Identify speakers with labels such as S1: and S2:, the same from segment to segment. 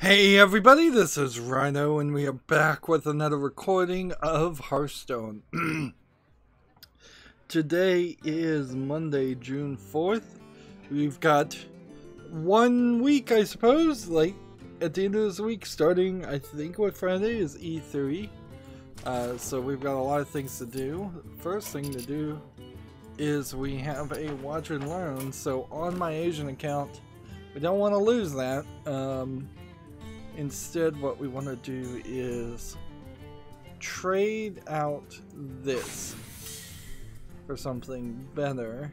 S1: Hey everybody, this is Rydo and we are back with another recording of Hearthstone. Today is Monday, June 4th. We've got 1 week, I suppose, like at the end of this week, starting I think what Friday is E3. So we've got a lot of things to do. First thing to do is we have a watch and learn. So on my Asian account, we don't want to lose that. Instead, what we want to do is trade out this for something better.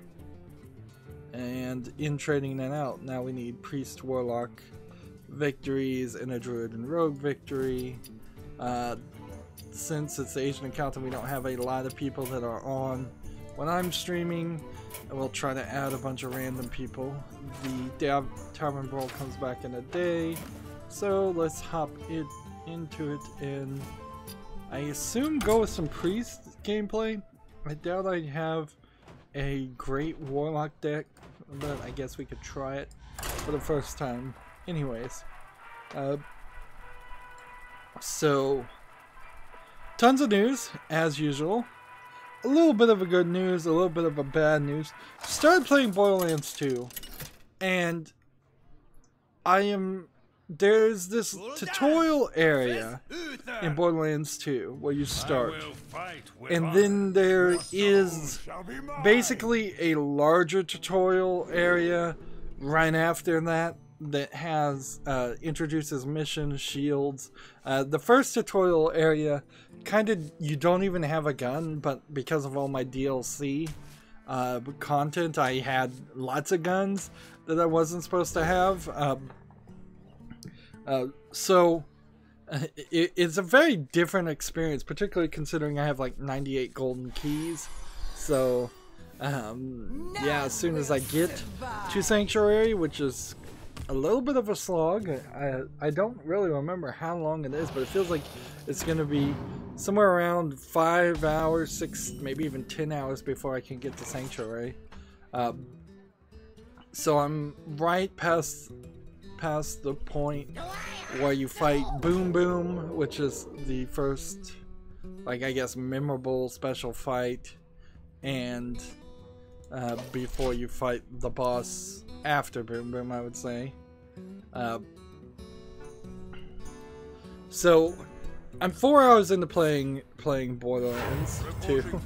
S1: And in trading that out, now we need Priest, Warlock victories and a Druid and Rogue victory. Since it's the Asian account and we don't have a lot of people that are on when I'm streaming, I will try to add a bunch of random people. The Tavern Brawl comes back in a day. So let's hop into it and I assume go with some Priest gameplay. I doubt I have a great Warlock deck, but I guess we could try it for the first time. Anyways, so tons of news as usual. A little bit of a good news, a little bit of a bad news. Started playing Borderlands 2 and there's this tutorial area in Borderlands 2 where you start, and then there is basically a larger tutorial area right after that that has introduces missions, shields. The first tutorial area you don't even have a gun, but because of all my DLC content, I had lots of guns that I wasn't supposed to have. It's a very different experience, particularly considering I have like 98 golden keys. So yeah, as soon as I get to Sanctuary, which is a little bit of a slog, I don't really remember how long it is, but it feels like it's gonna be somewhere around 5 hours, 6, maybe even 10 hours before I can get to Sanctuary. So I'm right past the point where you fight Boom Boom, which is the first, like, I guess, memorable special fight, and before you fight the boss after Boom Boom, I would say. So I'm 4 hours into playing Borderlands 2,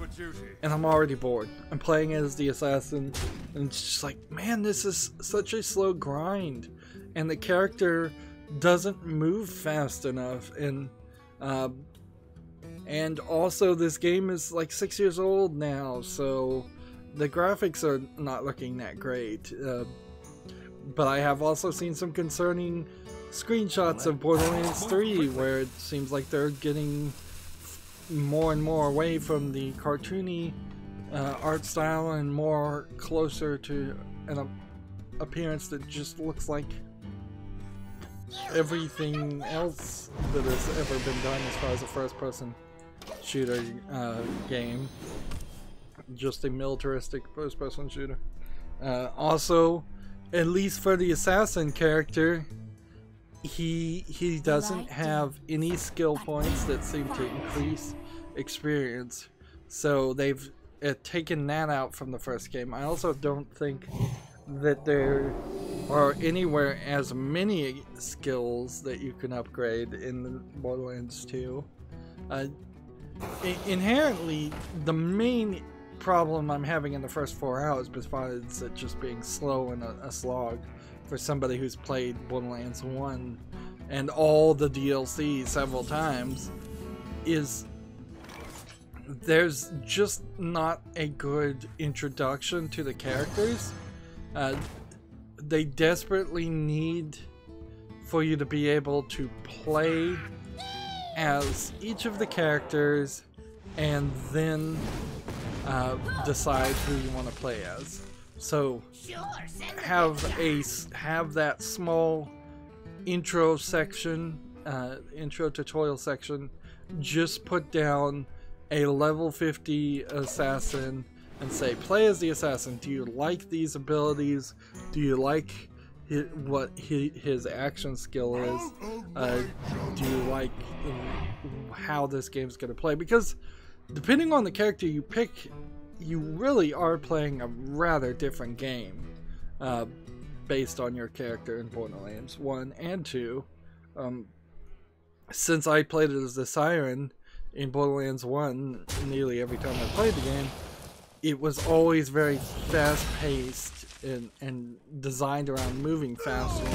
S1: and I'm already bored. I'm playing as the assassin, and it's just like, man, this is such a slow grind. And the character doesn't move fast enough, and also this game is like 6 years old now, so the graphics are not looking that great. But I have also seen some concerning screenshots of Borderlands 3 where it seems like they're getting more and more away from the cartoony art style and more closer to an appearance that just looks like everything else that has ever been done as far as a first-person shooter game. Just a militaristic first-person shooter. Also, at least for the assassin character, he doesn't have any skill points that seem to increase experience. So they've taken that out from the first game. I also don't think that there are anywhere as many skills that you can upgrade in Borderlands 2. Inherently, the main problem I'm having in the first 4 hours, besides it just being slow and a slog for somebody who's played Borderlands 1 and all the DLC several times, is there's just not a good introduction to the characters. They desperately need for you to be able to play as each of the characters and then decide who you want to play as. So have that small intro section, intro tutorial section. Just put down a level 50 assassin and say, play as the assassin. Do you like these abilities? Do you like his action skill is. Do you like how this game's going to play? Because depending on the character you pick, you really are playing a rather different game based on your character in Borderlands 1 and 2. Since I played it as the Siren in Borderlands 1, nearly every time I played the game, it was always very fast-paced and designed around moving faster,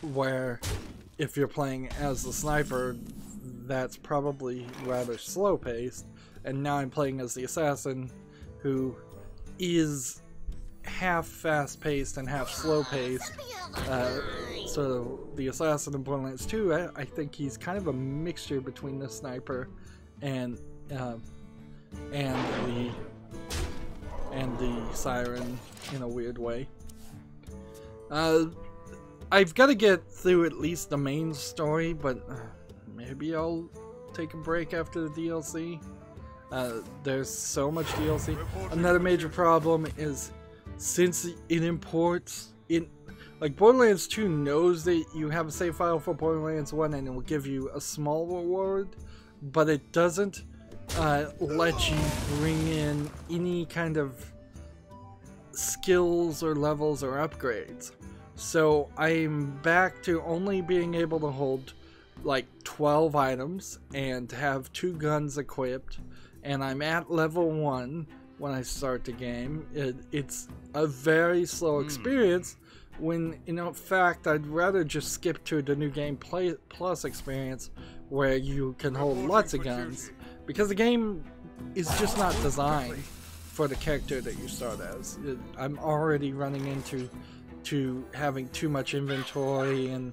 S1: where if you're playing as the sniper, that's probably rather slow-paced. And now I'm playing as the assassin, who is half fast-paced and half slow-paced. So the assassin in Borderlands 2, I think he's kind of a mixture between the sniper and the siren in a weird way. I've got to get through at least the main story, but maybe I'll take a break after the DLC. There's so much DLC. Another major problem is, since it imports in, like, Borderlands 2 knows that you have a save file for Borderlands 1 and it will give you a small reward, but it doesn't let you bring in any kind of skills or levels or upgrades. So I'm back to only being able to hold like 12 items and have 2 guns equipped, and I'm at level 1 when I start the game. It's a very slow experience, when in fact I'd rather just skip to the New Game Plus experience, where you can hold lots of guns, because the game is just not designed for the character that you start as. I'm already running into having too much inventory and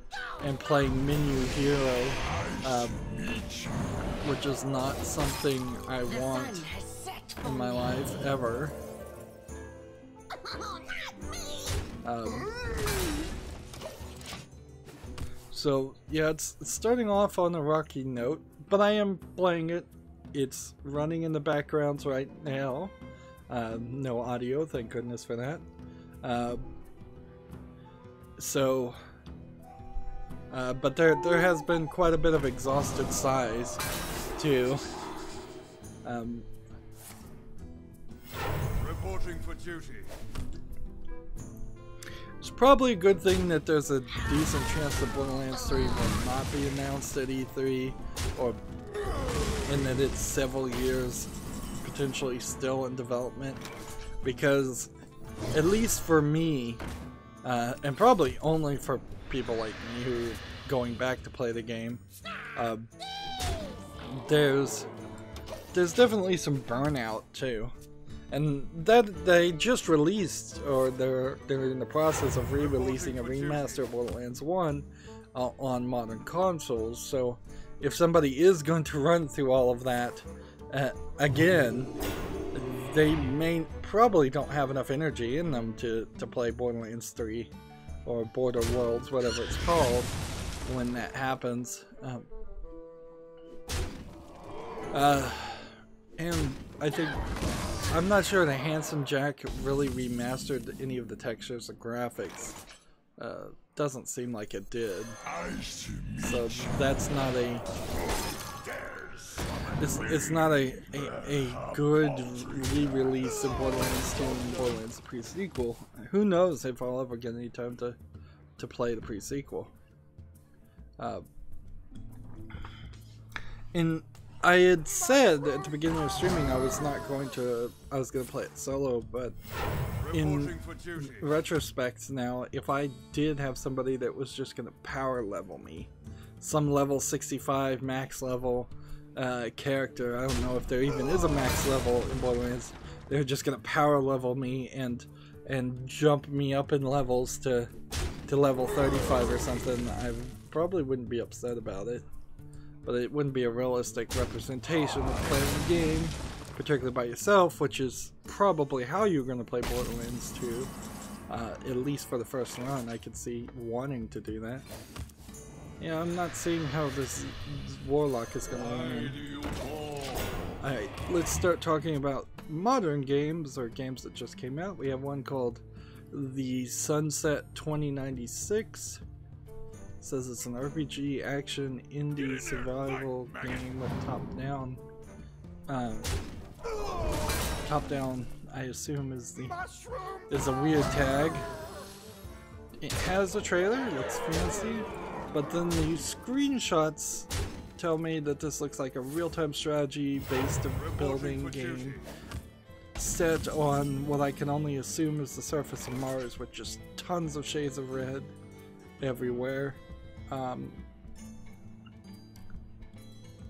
S1: playing menu hero, which is not something I want in my life ever. So yeah, it's starting off on a rocky note, but I am playing it. It's running in the backgrounds right now. No audio, thank goodness for that. But there has been quite a bit of exhausted sighs too.
S2: Reporting for duty.
S1: It's probably a good thing that there's a decent chance that Borderlands 3 will not be announced at E3, and that it's several years potentially still in development, because at least for me, and probably only for people like me who are going back to play the game, there's definitely some burnout too. And that they just released, or they're in the process of re-releasing a remaster of Borderlands 1 on modern consoles. So if somebody is going to run through all of that again, they probably don't have enough energy in them to play Borderlands 3 or Border Worlds, whatever it's called, when that happens. And I think, I'm not sure that Handsome Jack really remastered any of the textures or graphics. Doesn't seem like it did. So that's not a... It's not a good re-release of Borderlands 2 and Borderlands the pre-sequel. Who knows if I'll ever get any time to play the pre-sequel. And I had said at the beginning of streaming I was going to play it solo, but in retrospect now, if I did have somebody that was just going to power level me, some level 65 max level character, I don't know if there even is a max level in Borderlands, they're just going to power level me and jump me up in levels to level 35 or something, I probably wouldn't be upset about it. But it wouldn't be a realistic representation of playing the game, particularly by yourself, which is probably how you're going to play Borderlands 2. At least for the first run, I could see wanting to do that. Yeah, I'm not seeing how this Warlock is going to win. Alright, let's start talking about modern games, or games that just came out. We have one called the Sunset 2096. Says it's an RPG action indie survival game with top-down. Top-down, I assume, is a weird tag. It has a trailer, it looks fancy, but then the screenshots tell me that this looks like a real-time strategy-based building game set on what I can only assume is the surface of Mars, with just tons of shades of red everywhere.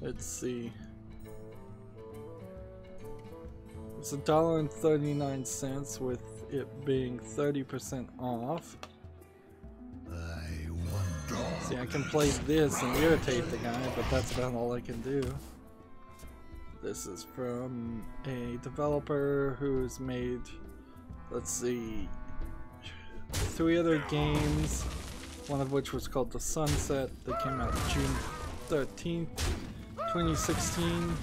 S1: Let's see. It's $1.39 with it being 30% off. See, I can play this and irritate the guy, but that's about all I can do. This is from a developer who's made, let's see, 3 other games, one of which was called The Sunset, that came out June 13th, 2016.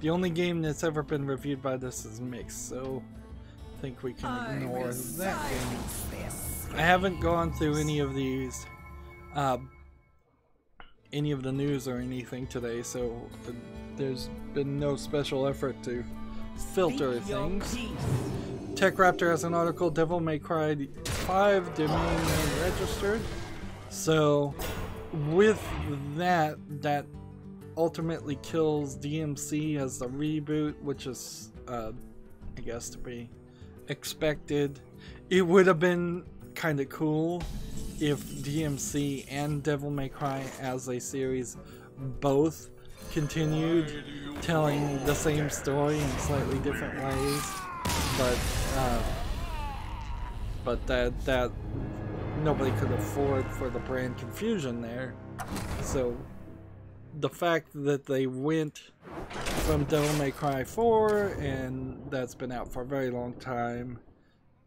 S1: The only game that's ever been reviewed by this is mixed, so I think we can ignore that game. I haven't gone through any of these, any of the news or anything today, so there's been no special effort to filter things. Tech Raptor has an article, Devil May Cry 5 domain name registered. So with that, that ultimately kills DMC as the reboot, which is I guess to be expected. It would have been kind of cool if DMC and Devil May Cry as a series both continued telling the same story in slightly different ways, but that nobody could afford for the brand confusion there. So the fact that they went from Devil May Cry 4, and that's been out for a very long time,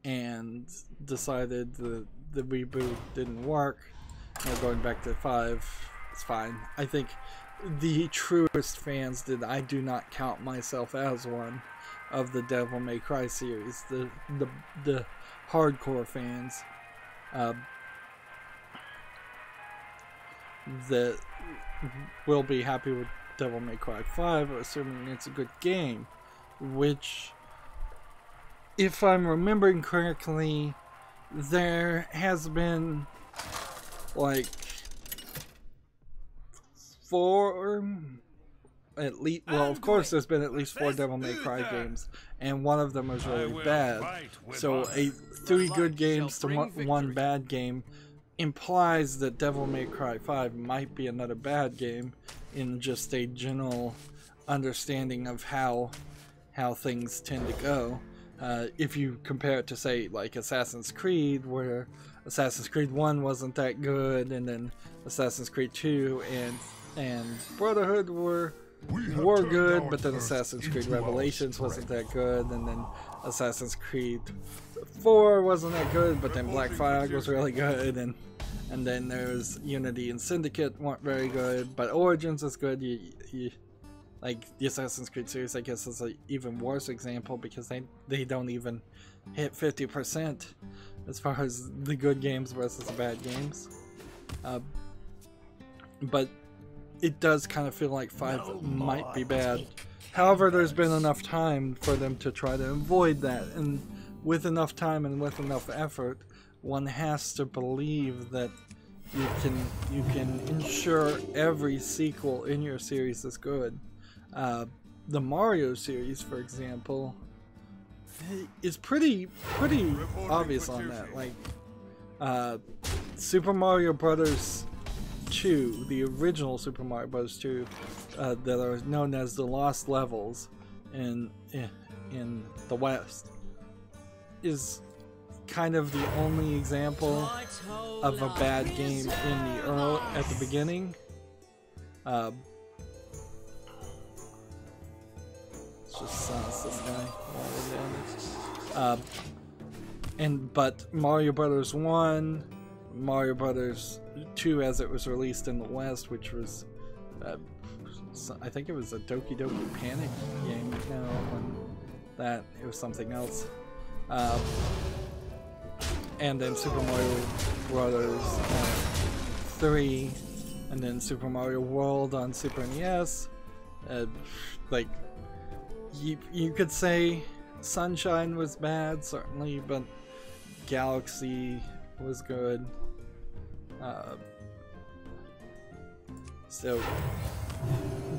S1: and decided the reboot didn't work, and going back to 5, it's fine. I think the truest fans did. I do not count myself as one of the Devil May Cry series. The hardcore fans that will be happy with Devil May Cry 5, assuming it's a good game, which, if I'm remembering correctly, there has been like 4 at least, well, of course there's been at least 4 Devil May Cry games, and one of them was really bad. So 3 good games to 1 bad game implies that Devil May Cry 5 might be another bad game in just a general understanding of how things tend to go. If you compare it to, say, like Assassin's Creed, where Assassin's Creed 1 wasn't that good, and then Assassin's Creed 2 and Brotherhood were good, but then Assassin's Creed Revelations wasn't that good, and then Assassin's Creed 4 wasn't that good, but then Black Flag was really good, and then there's Unity and Syndicate weren't very good, but Origins is good. Like the Assassin's Creed series, I guess, is an even worse example, because they don't even hit 50% as far as the good games versus the bad games. But it does kind of feel like 5 might be bad. However, there's been enough time for them to try to avoid that, and with enough time and with enough effort, one has to believe that you can ensure every sequel in your series is good. The Mario series, for example, is pretty obvious on that. Like Super Mario Brothers 2, the original Super Mario Bros. 2, that are known as the Lost Levels in the West, is kind of the only example of a bad game at the beginning. Let's just silence this guy while we're doing it. But Mario Brothers 1, Mario Brothers 2 as it was released in the West, which was I think it was a Doki Doki Panic game. No, it was something else. and then Super Mario Brothers 3, and then Super Mario World on Super NES. Like, you could say Sunshine was bad, certainly, but Galaxy was good. So,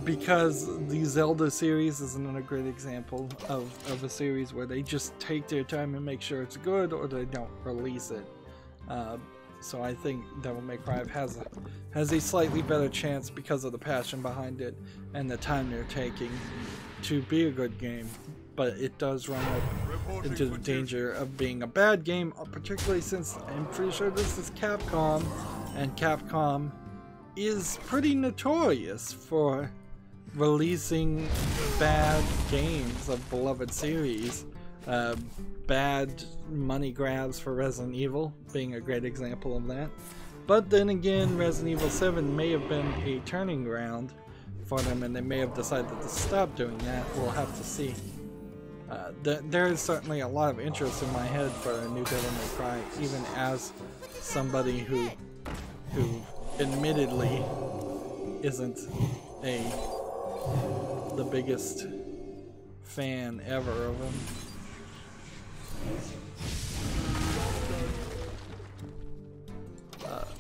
S1: because the Zelda series isn't a great example of a series where they just take their time and make sure it's good, or they don't release it. So I think Devil May Cry has a slightly better chance because of the passion behind it and the time they're taking to be a good game. But it does run up into the danger of being a bad game, particularly since I'm pretty sure this is Capcom, and Capcom is pretty notorious for releasing bad games of beloved series. Bad money grabs for Resident Evil being a great example of that. But then again, Resident Evil 7 may have been a turning ground for them, and they may have decided to stop doing that. We'll have to see. There is certainly a lot of interest in my head for a new Devil May Cry, even as somebody who admittedly isn't the biggest fan ever of him.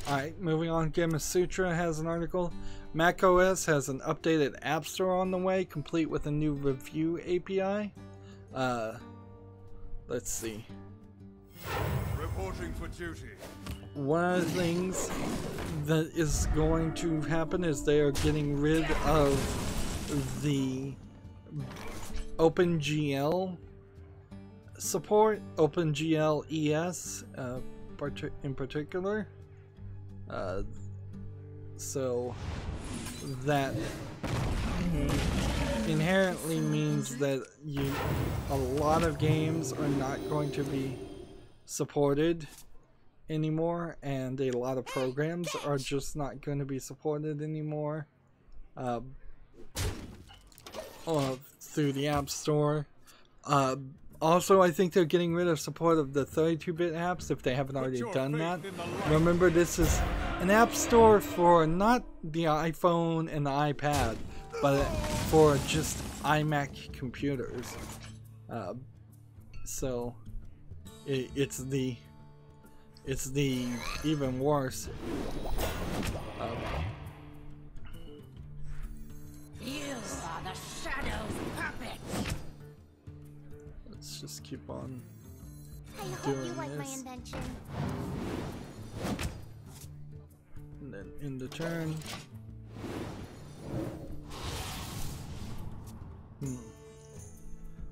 S1: Alright, moving on. Gamma Sutra has an article. macOS has an updated App Store on the way, complete with a new review API. Let's see.
S2: Reporting for duty.
S1: One of the things that is going to happen is they are getting rid of the OpenGL support, OpenGL ES in particular. So that inherently means that a lot of games are not going to be supported anymore, and a lot of programs are just not going to be supported anymore through the App Store. Also, I think they're getting rid of support of the 32-bit apps if they haven't already done that. Remember, this is an app store for not the iPhone and the iPad, but for just iMac computers. So it's the even worse.
S3: You are the Shadow's puppet.
S1: Let's just keep on
S4: I hope
S1: doing
S4: you like my
S1: this.
S4: invention.
S1: And then in the turn.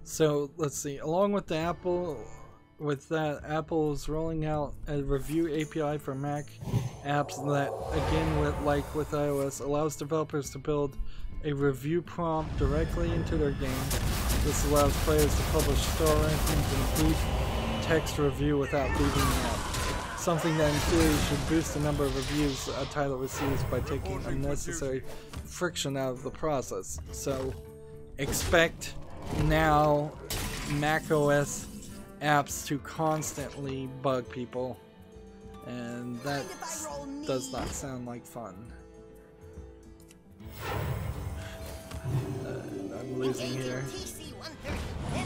S1: So let's see. Along with the Apple is rolling out a review API for Mac apps that, again, like with iOS, allows developers to build a review prompt directly into their game. This allows players to publish star rankings and brief text review without leaving the app. Something that in theory should boost the number of reviews a title receives by taking unnecessary friction out of the process. So expect now macOS apps to constantly bug people, and that does not sound like fun. I'm losing here. I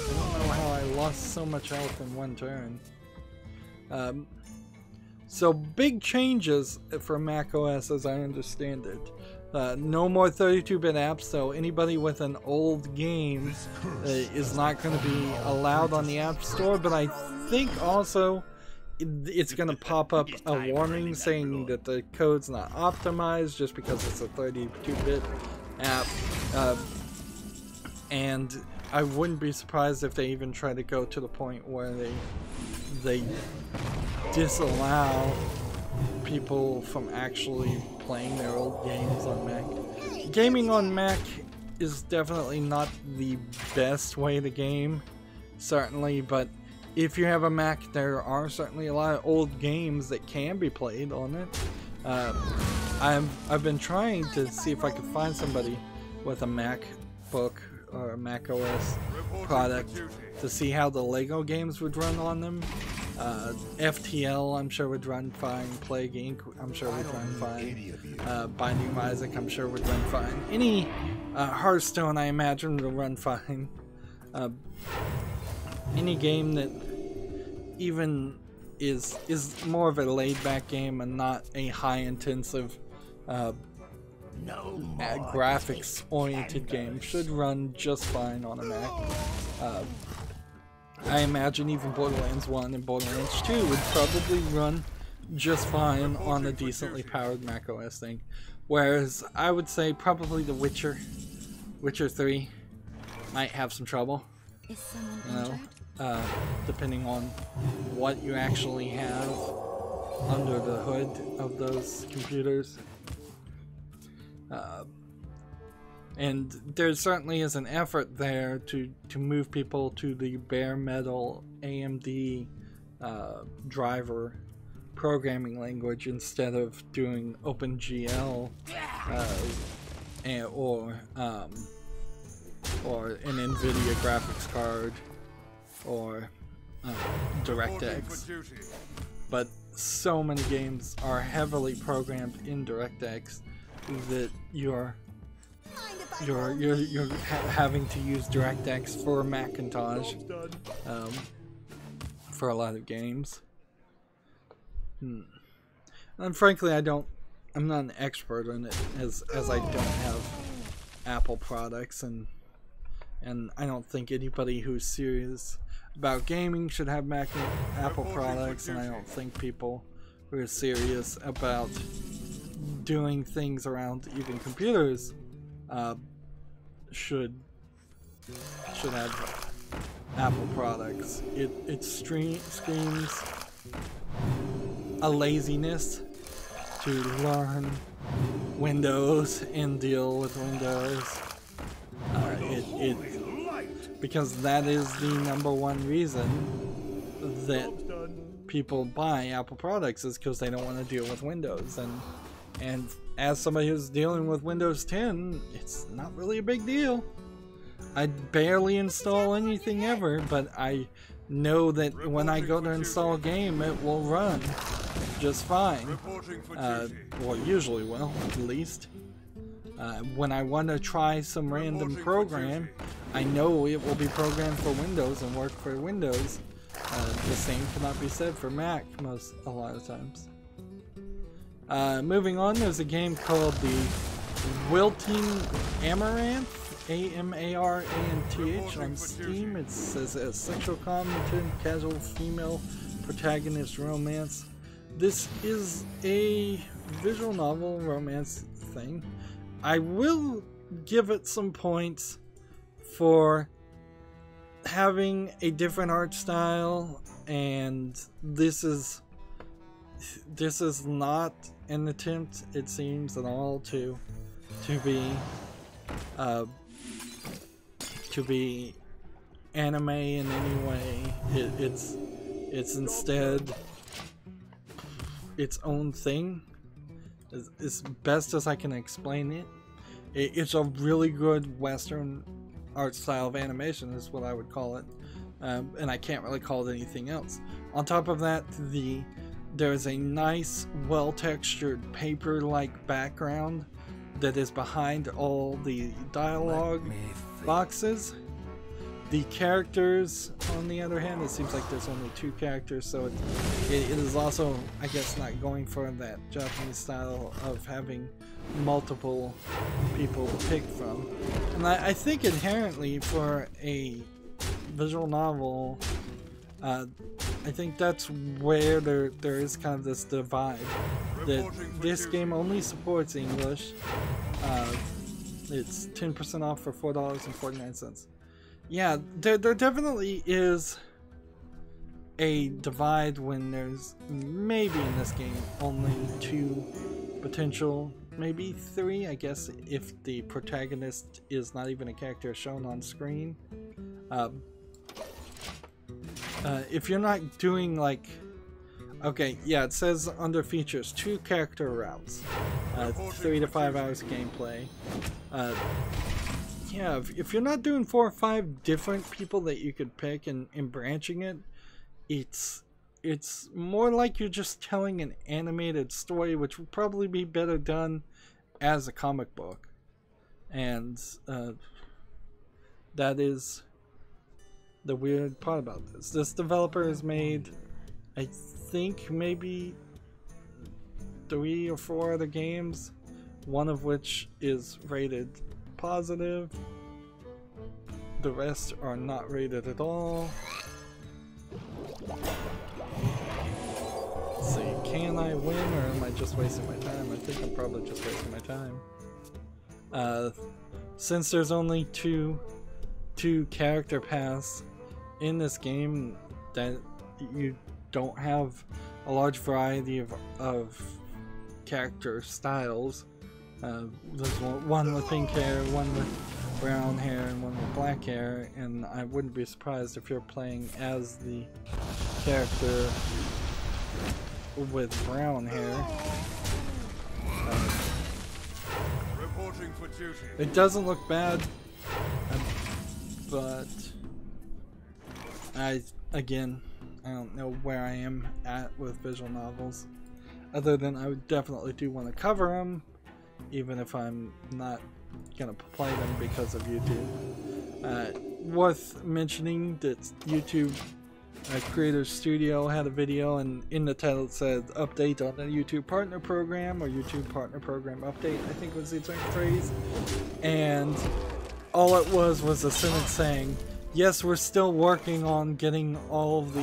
S1: don't know how I lost so much health in one turn. So big changes for macOS as I understand it. No more 32-bit apps, so anybody with an old game is not going to be allowed on the App Store, but I think also it's going to pop up a warning saying that the code's not optimized just because it's a 32-bit app. And I wouldn't be surprised if they even try to go to the point where they disallow people from actually playing their old games on Mac. Gaming on Mac is definitely not the best way to game, certainly, but if you have a Mac, there are certainly a lot of old games that can be played on it. I've been trying to see if I could find somebody with a MacBook or a Mac OS product to see how the Lego games would run on them. FTL, I'm sure would run fine. Plague Inc., I'm sure would run fine. Binding of Isaac, I'm sure would run fine. Any Hearthstone, I imagine, will run fine. Any game that even is more of a laid-back game and not a high-intensive graphics-oriented game should run just fine on a Mac. I imagine even Borderlands 1 and Borderlands 2 would probably run just fine on a decently powered Mac OS thing. Whereas I would say probably The Witcher 3 might have some trouble.
S3: Is someone
S1: injured? Depending on what you actually have under the hood of those computers. And there certainly is an effort there to move people to the bare metal AMD driver programming language instead of doing OpenGL or an NVIDIA graphics card or DirectX. But so many games are heavily programmed in DirectX that you're having to use DirectX for Macintosh for a lot of games. And frankly, I'm not an expert in it as I don't have Apple products, and I don't think anybody who's serious about gaming should have Apple products, and I don't think people who are serious about doing things around even computers should have Apple products. It screams a laziness to learn Windows and deal with Windows. Because that is the #1 reason that people buy Apple products, is because they don't want to deal with Windows. And as somebody who's dealing with Windows 10, it's not really a big deal. I barely install anything ever, but I know that when I go to install a game, it will run just fine. Well, usually will, at least. When I want to try some random program, I know it will be programmed for Windows and work for Windows. The same cannot be said for Mac a lot of times. Moving on, there's a game called the Wilting Amaranth, Amaranth on Steam. It says a sexual content, casual female protagonist romance. This is a visual novel romance thing. I will give it some points for having a different art style, and this is not an attempt, it seems, at all to be anime in any way. It's instead its own thing, as best as I can explain it. It's a really good Western art style of animation, is what I would call it, and I can't really call it anything else. On top of that, there's a nice, well-textured paper-like background that is behind all the dialogue boxes. The characters, on the other hand, it seems like there's only 2 characters, so it is also, I guess, not going for that Japanese style of having multiple people to pick from. And I think inherently for a visual novel, I think that's where there is kind of this divide, that this game only supports English. It's 10% off for $4.49. Yeah, there definitely is a divide when there's maybe in this game only 2 potential, maybe 3, I guess, if the protagonist is not even a character shown on screen. If you're not doing like, okay, yeah, it says under features 2 character routes, 3 to 5 hours of gameplay. yeah, if you're not doing 4 or 5 different people that you could pick and branching it, it's more like you're just telling an animated story, which would probably be better done as a comic book. And that is the weird part about this. This developer has made, I think, maybe 3 or 4 other games, one of which is rated positive. The rest are not rated at all. Let's see, can I win, or am I just wasting my time? I think I'm probably just wasting my time. Since there's only two character paths in this game, that you don't have a large variety of character styles. There's one with pink hair, one with brown hair, and one with black hair, and I wouldn't be surprised if you're playing as the character with brown hair.
S2: Reporting for duty.
S1: It doesn't look bad, but I don't know where I am at with visual novels, other than I would definitely do want to cover them, even if I'm not gonna play them because of YouTube. Worth mentioning that YouTube Creators Studio had a video, and in the title it said update on the YouTube Partner Program, or YouTube Partner Program update, I think was the exact phrase. And all it was a sentence saying, yes, we're still working on getting all of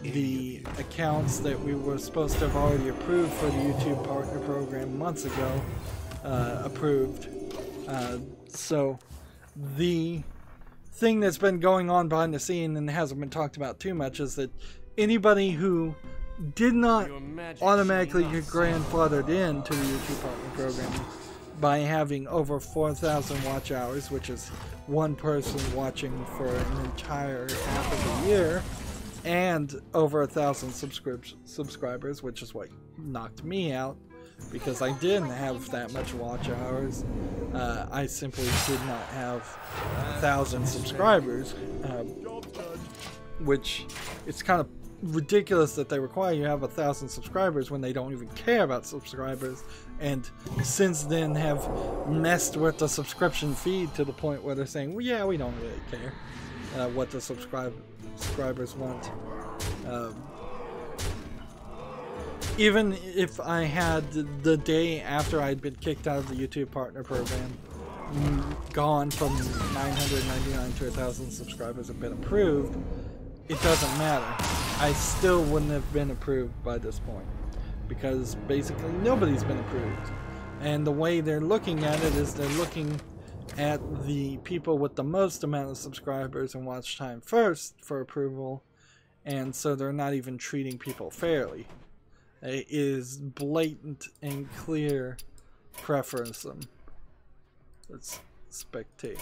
S1: the accounts that we were supposed to have already approved for the YouTube Partner Program months ago approved. So the thing that's been going on behind the scene and hasn't been talked about too much is that anybody who did not automatically get grandfathered into the YouTube Partner Program by having over 4,000 watch hours, which is one person watching for an entire half of a year, and over 1,000 subscribers, which is what knocked me out, because I didn't have that much watch hours. I simply did not have 1,000 subscribers, which it's kind of ridiculous that they require you have 1,000 subscribers when they don't even care about subscribers, and since then have messed with the subscription feed to the point where they're saying, well, yeah, we don't really care what the subscribers want. Even if I had the day after I'd been kicked out of the YouTube Partner Program gone from 999 to 1,000 subscribers and been approved, it doesn't matter. I still wouldn't have been approved by this point, because basically nobody's been approved. And the way they're looking at it is they're looking at the people with the most amount of subscribers and watch time first for approval, and so they're not even treating people fairly. It is blatant and clear preference. Let's spectate.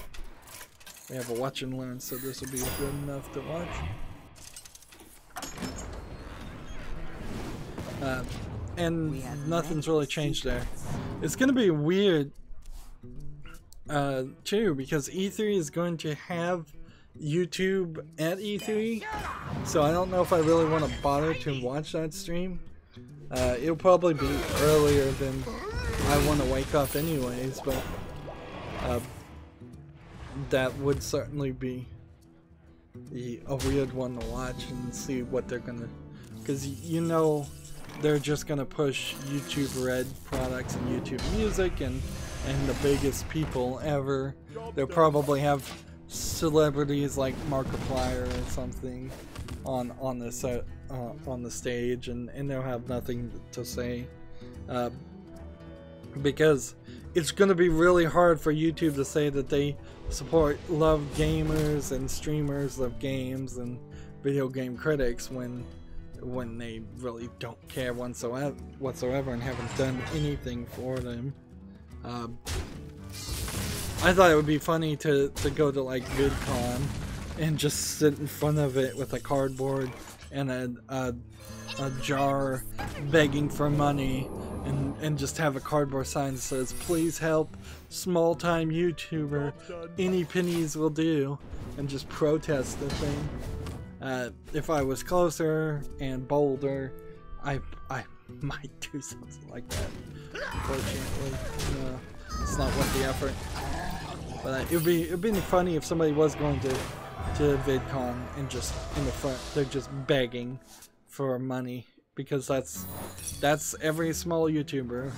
S1: We have a watch and learn, so this will be good enough to watch. And nothing's really changed there. It's going to be weird too, because E3 is going to have YouTube at E3, so I don't know if I really want to bother to watch that stream. It'll probably be earlier than I want to wake up anyways, but that would certainly be a weird one to watch and see what they're gonna, because you know they're just gonna push YouTube Red products and YouTube Music and the biggest people ever. They'll probably have celebrities like Markiplier or something on the set, on the stage, and they'll have nothing to say, because it's going to be really hard for YouTube to say that they support love gamers and streamers of games and video game critics when they really don't care whatsoever and haven't done anything for them. I thought it would be funny to go to like VidCon and just sit in front of it with a cardboard and a jar begging for money, and just have a cardboard sign that says, "Please help, small-time YouTuber, any pennies will do," and just protest the thing. If I was closer and bolder, I might do something like that. Fortunately, it's not worth the effort. But it'd be funny if somebody was going to VidCon and just in the front they're just begging for money, because that's every small YouTuber.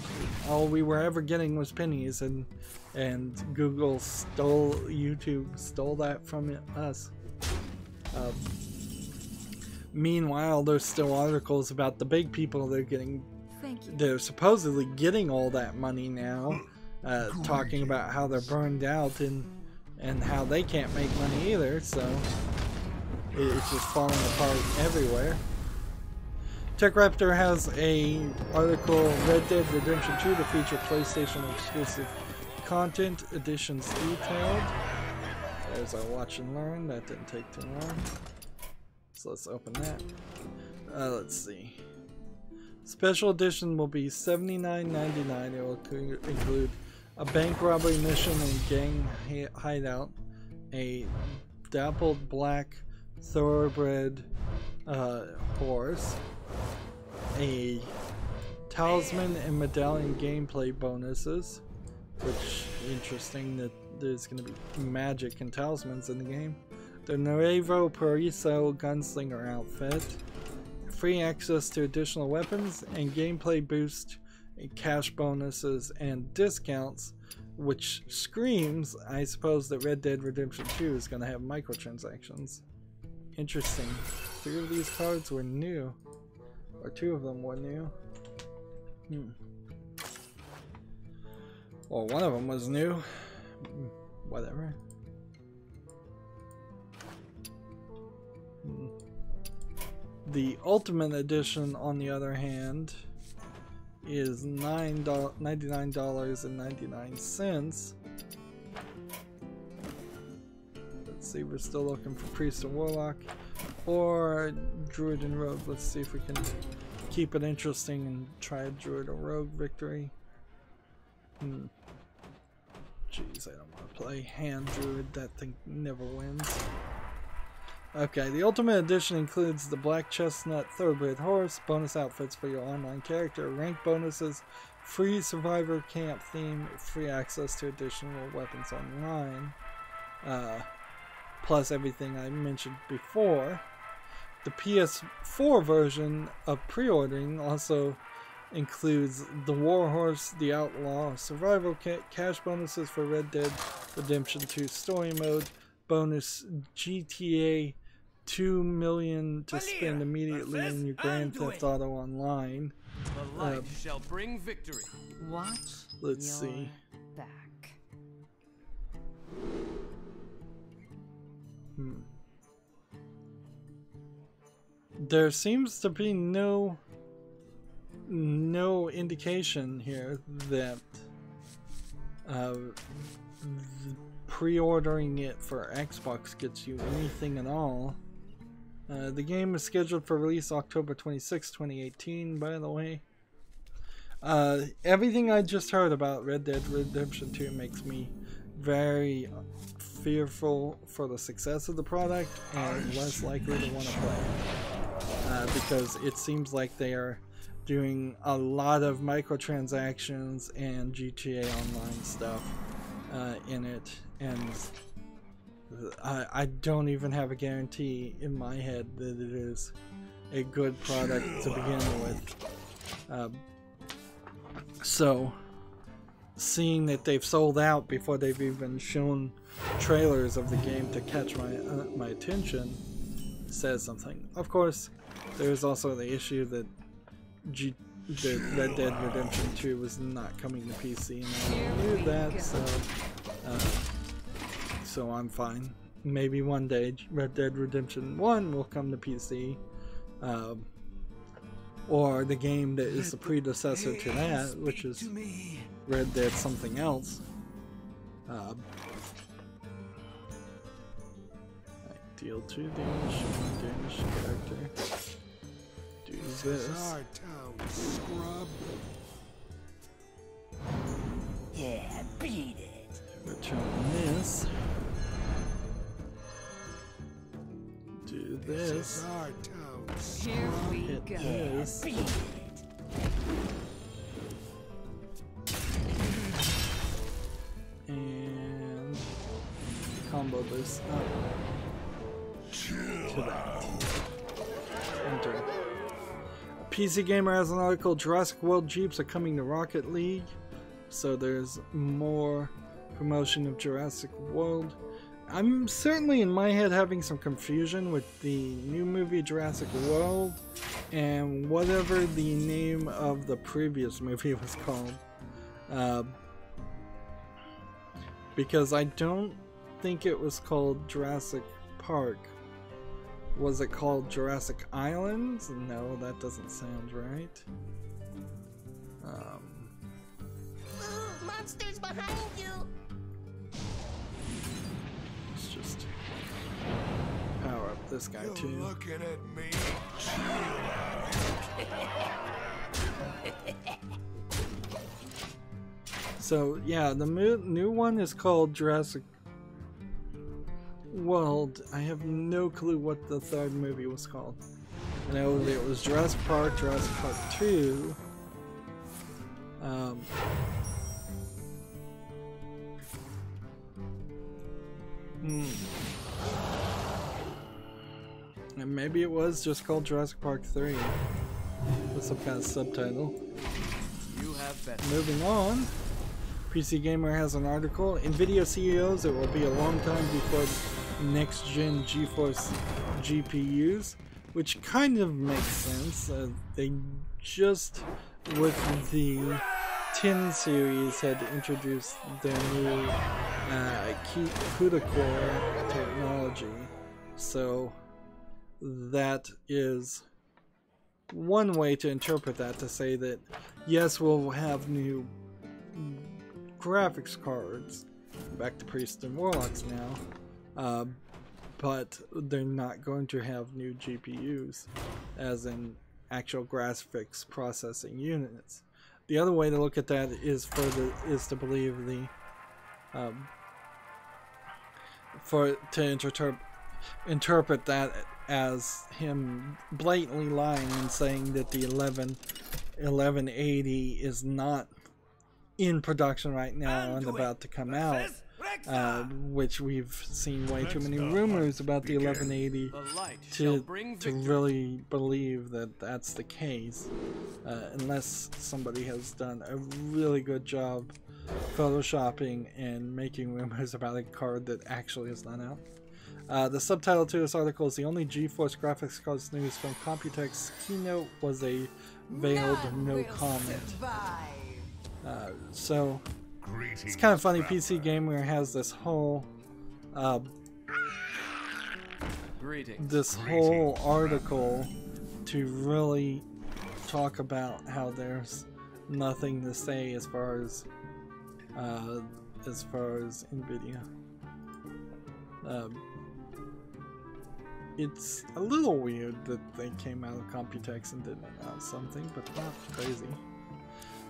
S1: All we were ever getting was pennies, and YouTube stole that from us. Meanwhile, there's still articles about the big people they're supposedly getting all that money now, talking about how they're burned out and how they can't make money either, so it's just falling apart everywhere. TechRaptor has a article, Red Dead Redemption 2 to feature PlayStation exclusive content, editions detailed. There's our watch and learn, that didn't take too long. So let's open that. Let's see. Special edition will be $79.99. It will include a bank robbery mission and gang hideout, a dappled black thoroughbred horse, a talisman and medallion gameplay bonuses, which interesting that there's going to be magic and talismans in the game. The Nuevo Paraiso gunslinger outfit, free access to additional weapons, and gameplay boost, cash bonuses, and discounts, which screams, I suppose, that Red Dead Redemption 2 is going to have microtransactions. Interesting. 3 of these cards were new. Or 2 of them were new. Well, one of them was new. Whatever. The Ultimate Edition, on the other hand, is $99.99. Let's see, we're still looking for Priest and Warlock or Druid and Rogue. Let's see if we can keep it interesting and try a Druid or Rogue victory. Jeez, I don't want to play Hand Druid, that thing never wins. Okay, the Ultimate Edition includes the Black Chestnut Thoroughbred Horse, bonus outfits for your online character, rank bonuses, free Survivor Camp theme, free access to additional weapons online, plus everything I mentioned before. The PS4 version of pre-ordering also includes the Warhorse, the Outlaw, Survival Kit, cash bonuses for Red Dead Redemption 2 Story Mode, bonus GTA 2 million to spend immediately in your Grand Theft Auto Online.
S4: The light shall bring victory.
S3: Watch.
S1: Let's see.
S3: Back.
S1: There seems to be no indication here that pre-ordering it for Xbox gets you anything at all. The game is scheduled for release October 26, 2018, by the way. Everything I just heard about Red Dead Redemption 2 makes me very fearful for the success of the product and less likely to want to play. Because it seems like they are doing a lot of microtransactions and GTA Online stuff in it, and I don't even have a guarantee in my head that it is a good product to begin with. So, seeing that they've sold out before they've even shown trailers of the game to catch my attention says something. Of course, there's also the issue that Red Dead Redemption 2 was not coming to PC, and I knew that, so I'm fine. Maybe one day Red Dead Redemption 1 will come to PC, or the game that is the predecessor to that, which is Red Dead something else. Deal 2 damage, 1 damage to character. Do this.
S2: Our town, scrub.
S3: Yeah, beat it.
S1: Return this. Do this.
S2: Our town,
S3: Here we
S1: Hit
S3: go.
S1: this.
S3: Beat it.
S1: And combo this up to that. Enter. PC Gamer has an article, Jurassic World Jeeps are coming to Rocket League. So there's more promotion of Jurassic World. I'm certainly in my head having some confusion with the new movie Jurassic World and whatever the name of the previous movie was called. Because I don't think it was called Jurassic Park. Was it called Jurassic Islands? No, that doesn't sound right.
S3: Ooh, monsters behind you.
S1: Let's just power up this guy
S2: You're
S1: too.
S2: looking at me.
S1: So yeah, the new one is called Jurassic World. I have no clue what the third movie was called. I know it was Jurassic Park 2. And maybe it was just called Jurassic Park 3 with some kind of subtitle.
S4: You have better.
S1: Moving on, PC Gamer has an article. NVIDIA CEOs, it will be a long time before next-gen GeForce GPUs, which kind of makes sense. They just, with the 10 series, had introduced their new CUDA core technology. So that is one way to interpret that, to say that yes, we'll have new graphics cards, back to Priests and Warlocks now, but they're not going to have new GPUs, as in actual graphics processing units. The other way to look at that is to believe to interpret that as him blatantly lying and saying that the 1180 is not in production right now and about to come out, which we've seen way too many rumors about the 1180 to really believe that that's the case, unless somebody has done a really good job photoshopping and making rumors about a card that actually is not out. The subtitle to this article is, the only GeForce graphics cards news from Computex keynote was a veiled no comment. So it's kind of funny, PC Gamer has this whole article to really talk about how there's nothing to say as far as NVIDIA. It's a little weird that they came out of Computex and didn't announce something, but not crazy.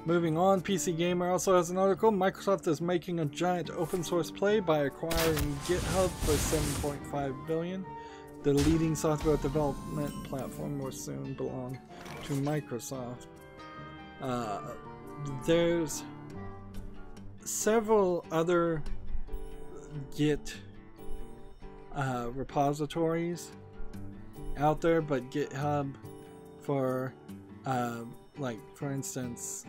S1: Moving on, PC Gamer also has an article. Microsoft is making a giant open source play by acquiring GitHub for $7.5 billion. The leading software development platform will soon belong to Microsoft. There's several other Git repositories out there, but GitHub, for like for instance,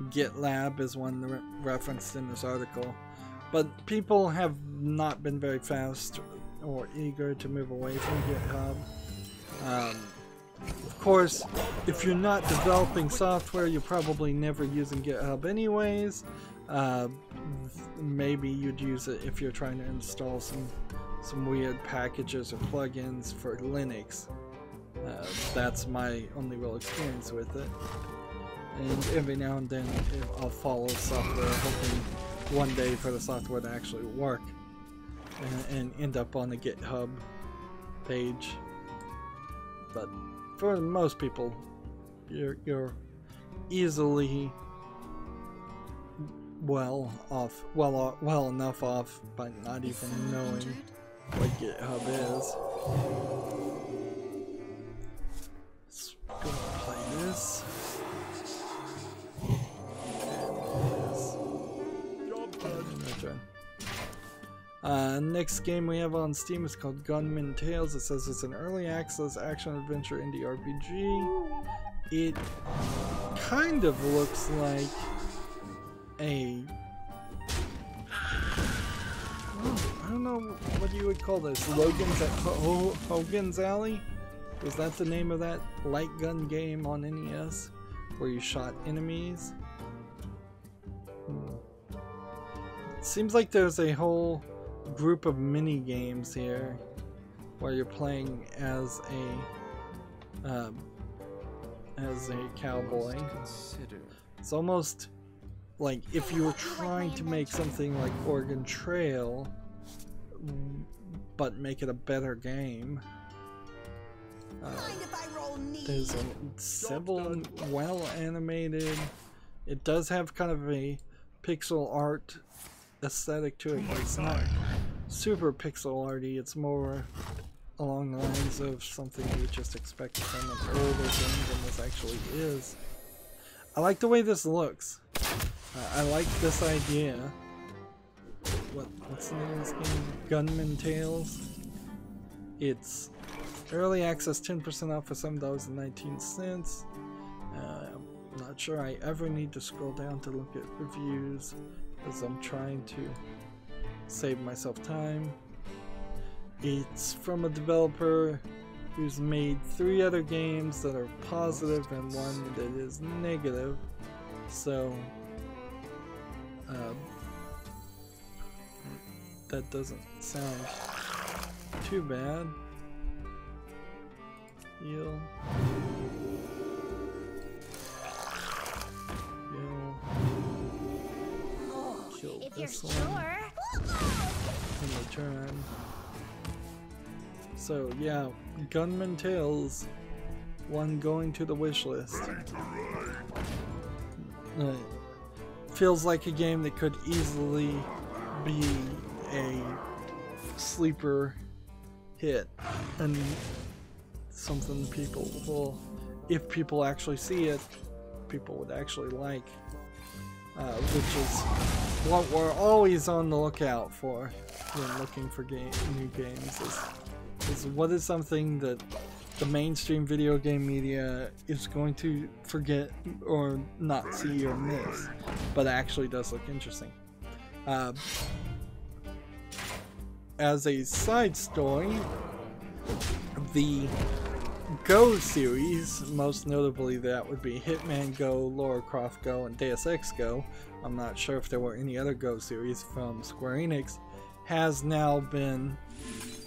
S1: GitLab is one referenced in this article, but people have not been very fast or eager to move away from GitHub. Of course, if you're not developing software, you're probably never using GitHub anyways. Maybe you'd use it if you're trying to install some weird packages or plugins for Linux. That's my only real experience with it. And every now and then I'll follow software, hoping one day for the software to actually work. and end up on the GitHub page. But for most people, you're easily well enough off by not even knowing what GitHub is. Let's go play this. Next game we have on Steam is called Gunman Tales. It says it's an early access action adventure indie RPG. It kind of looks like a I don't know what you would call this. Hogan's Alley? Was that the name of that light gun game on NES where you shot enemies? It seems like there's a whole group of mini games here where you're playing as a cowboy. It's almost like if you were trying to make something like Oregon Trail but make it a better game. There's several well animated. It does have kind of a pixel art aesthetic to it, but it's not super pixel arty. It's more along the lines of something you would just expect from an older game than this actually is. I like the way this looks. I like this idea. What's the name of this game? Gunman Tales. It's early access, 10% off for $7.19. I'm not sure I ever need to scroll down to look at reviews, as I'm trying to save myself time. It's from a developer who's made 3 other games that are positive and 1 that is negative. So that doesn't sound too bad. Heal. Kill this one in return. So yeah, Gunman Tales, one going to the wish list. Feels like a game that could easily be a sleeper hit and something people will, if people actually see it, people would actually like. Which is what we're always on the lookout for when looking for new games, is what is something that the mainstream video game media is going to forget or not see or miss, but actually does look interesting. As a side story, the Go series, most notably that would be Hitman Go, Lara Croft Go, and Deus Ex Go. I'm not sure if there were any other Go series from Square Enix, has now been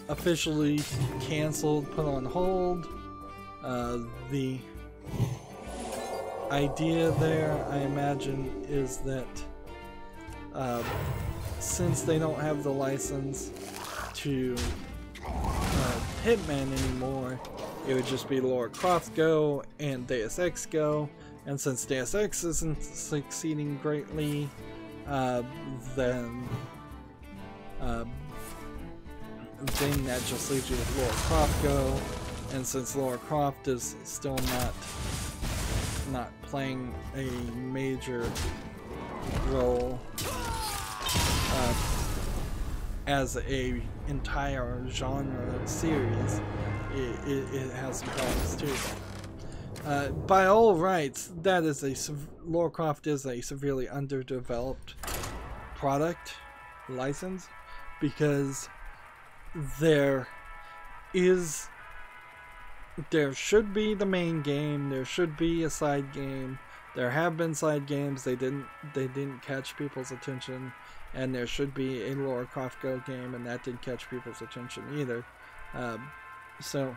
S1: officially canceled, put on hold. The idea there, I imagine, is that since they don't have the license to Hitman anymore, it would just be Lara Croft Go and Deus Ex Go, and since Deus Ex isn't succeeding greatly, then that just leaves you with Lara Croft Go, and since Lara Croft is still not playing a major role as a entire genre series, it has some problems too. By all rights, that is Lara Croft is a severely underdeveloped product license, because there should be the main game, there should be a side game, there have been side games, they didn't catch people's attention, and there should be a Lara Croft Go game, and that didn't catch people's attention either. So,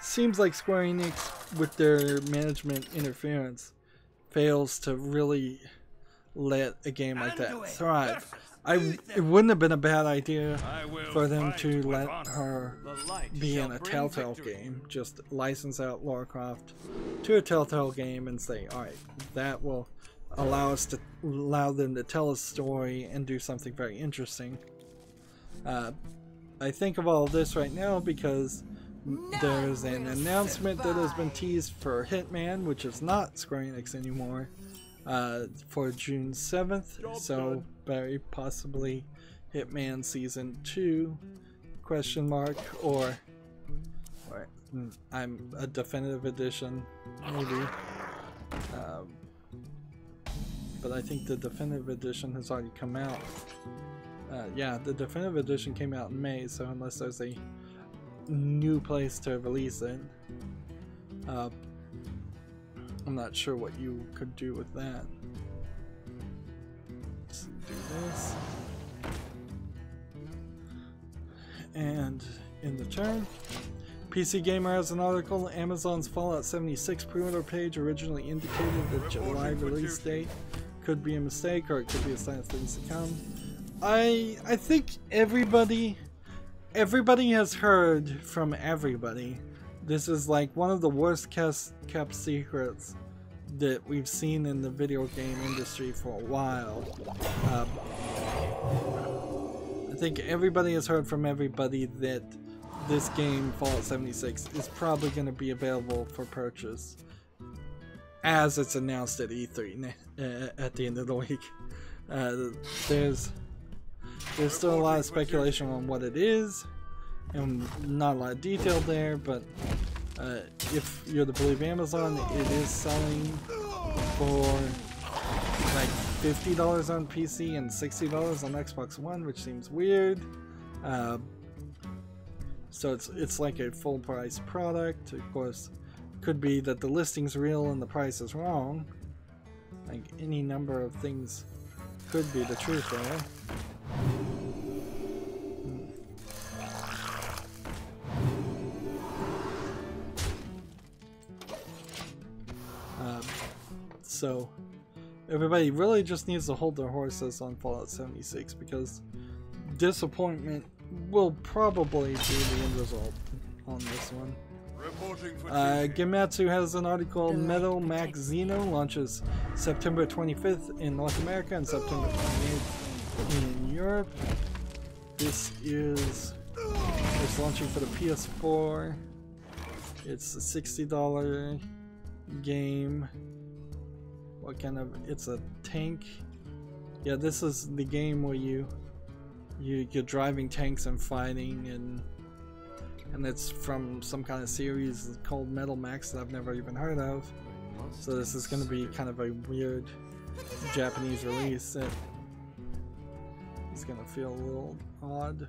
S1: seems like Square Enix, with their management interference, fails to really let a game like that thrive. It wouldn't have been a bad idea
S2: I will
S1: for them
S2: fight
S1: to
S2: with
S1: let
S2: honor.
S1: her
S4: The light
S1: be
S4: shall
S1: in a
S4: bring
S1: Telltale
S4: victory.
S1: game. Just license out Warcraft to a Telltale game and say, alright, that will allow them to tell a story and do something very interesting. I think of all of this right now because there's an announcement that has been teased for Hitman, which is not Square Enix anymore, for June 7th, so very possibly Hitman Season 2, question mark, or I'm a definitive edition, maybe. But I think the definitive edition has already come out. Yeah, the definitive edition came out in May, so unless there's a new place to release it, I'm not sure what you could do with that. Let's do this. And in the turn, PC Gamer has an article. Amazon's Fallout 76 pre-order page originally indicated the July release date. Could be a mistake, or it could be a sign of things to come. I think everybody has heard from everybody. This is like one of the worst kept secrets that we've seen in the video game industry for a while. I think everybody has heard from everybody that this game, Fallout 76, is probably going to be available for purchase as it's announced at E3 at the end of the week. There's still a lot of speculation on what it is, and not a lot of detail there, but if you're to believe Amazon, it is selling for like $50 on PC and $60 on Xbox One, which seems weird. So it's like a full price product. Of course, could be that the listing's real and the price is wrong. Like any number of things could be the truth there. So everybody really just needs to hold their horses on Fallout 76 because disappointment will probably be the end result on this one. Gematsu has an article. Metal Max Xeno launches September 25th in North America and September 28th in Europe. This is it's launching for the PS4. It's a $60 game. What kind of? It's a tank. Yeah, this is the game where you're driving tanks and fighting, and it's from some kind of series called Metal Max that I've never even heard of. So this is going to be kind of a weird Japanese release that is going to feel a little odd.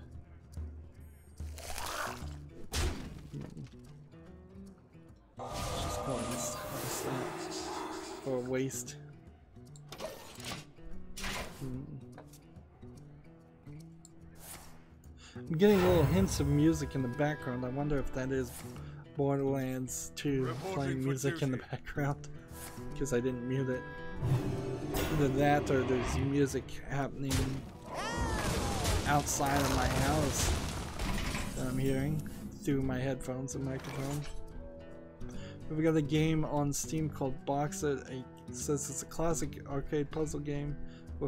S1: Just coins. Or waste. I'm getting little hints of music in the background. I wonder if that is Borderlands 2 playing music in the background because I didn't mute it. Either that or there's music happening outside of my house that I'm hearing through my headphones and microphone. We've got a game on Steam called Box It. It says it's a classic arcade puzzle game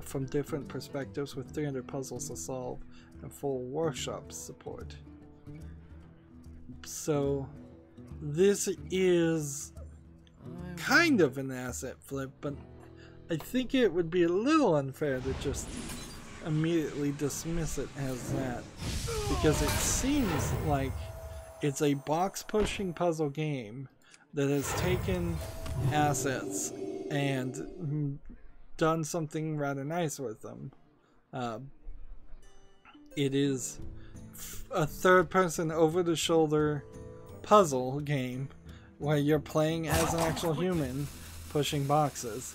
S1: from different perspectives with 300 puzzles to solve and full workshop support. So this is kind of an asset flip, but I think it would be a little unfair to just immediately dismiss it as that, because it seems like it's a box pushing puzzle game that has taken assets and done something rather nice with them. It is a third-person over-the-shoulder puzzle game where you're playing as an actual human pushing boxes.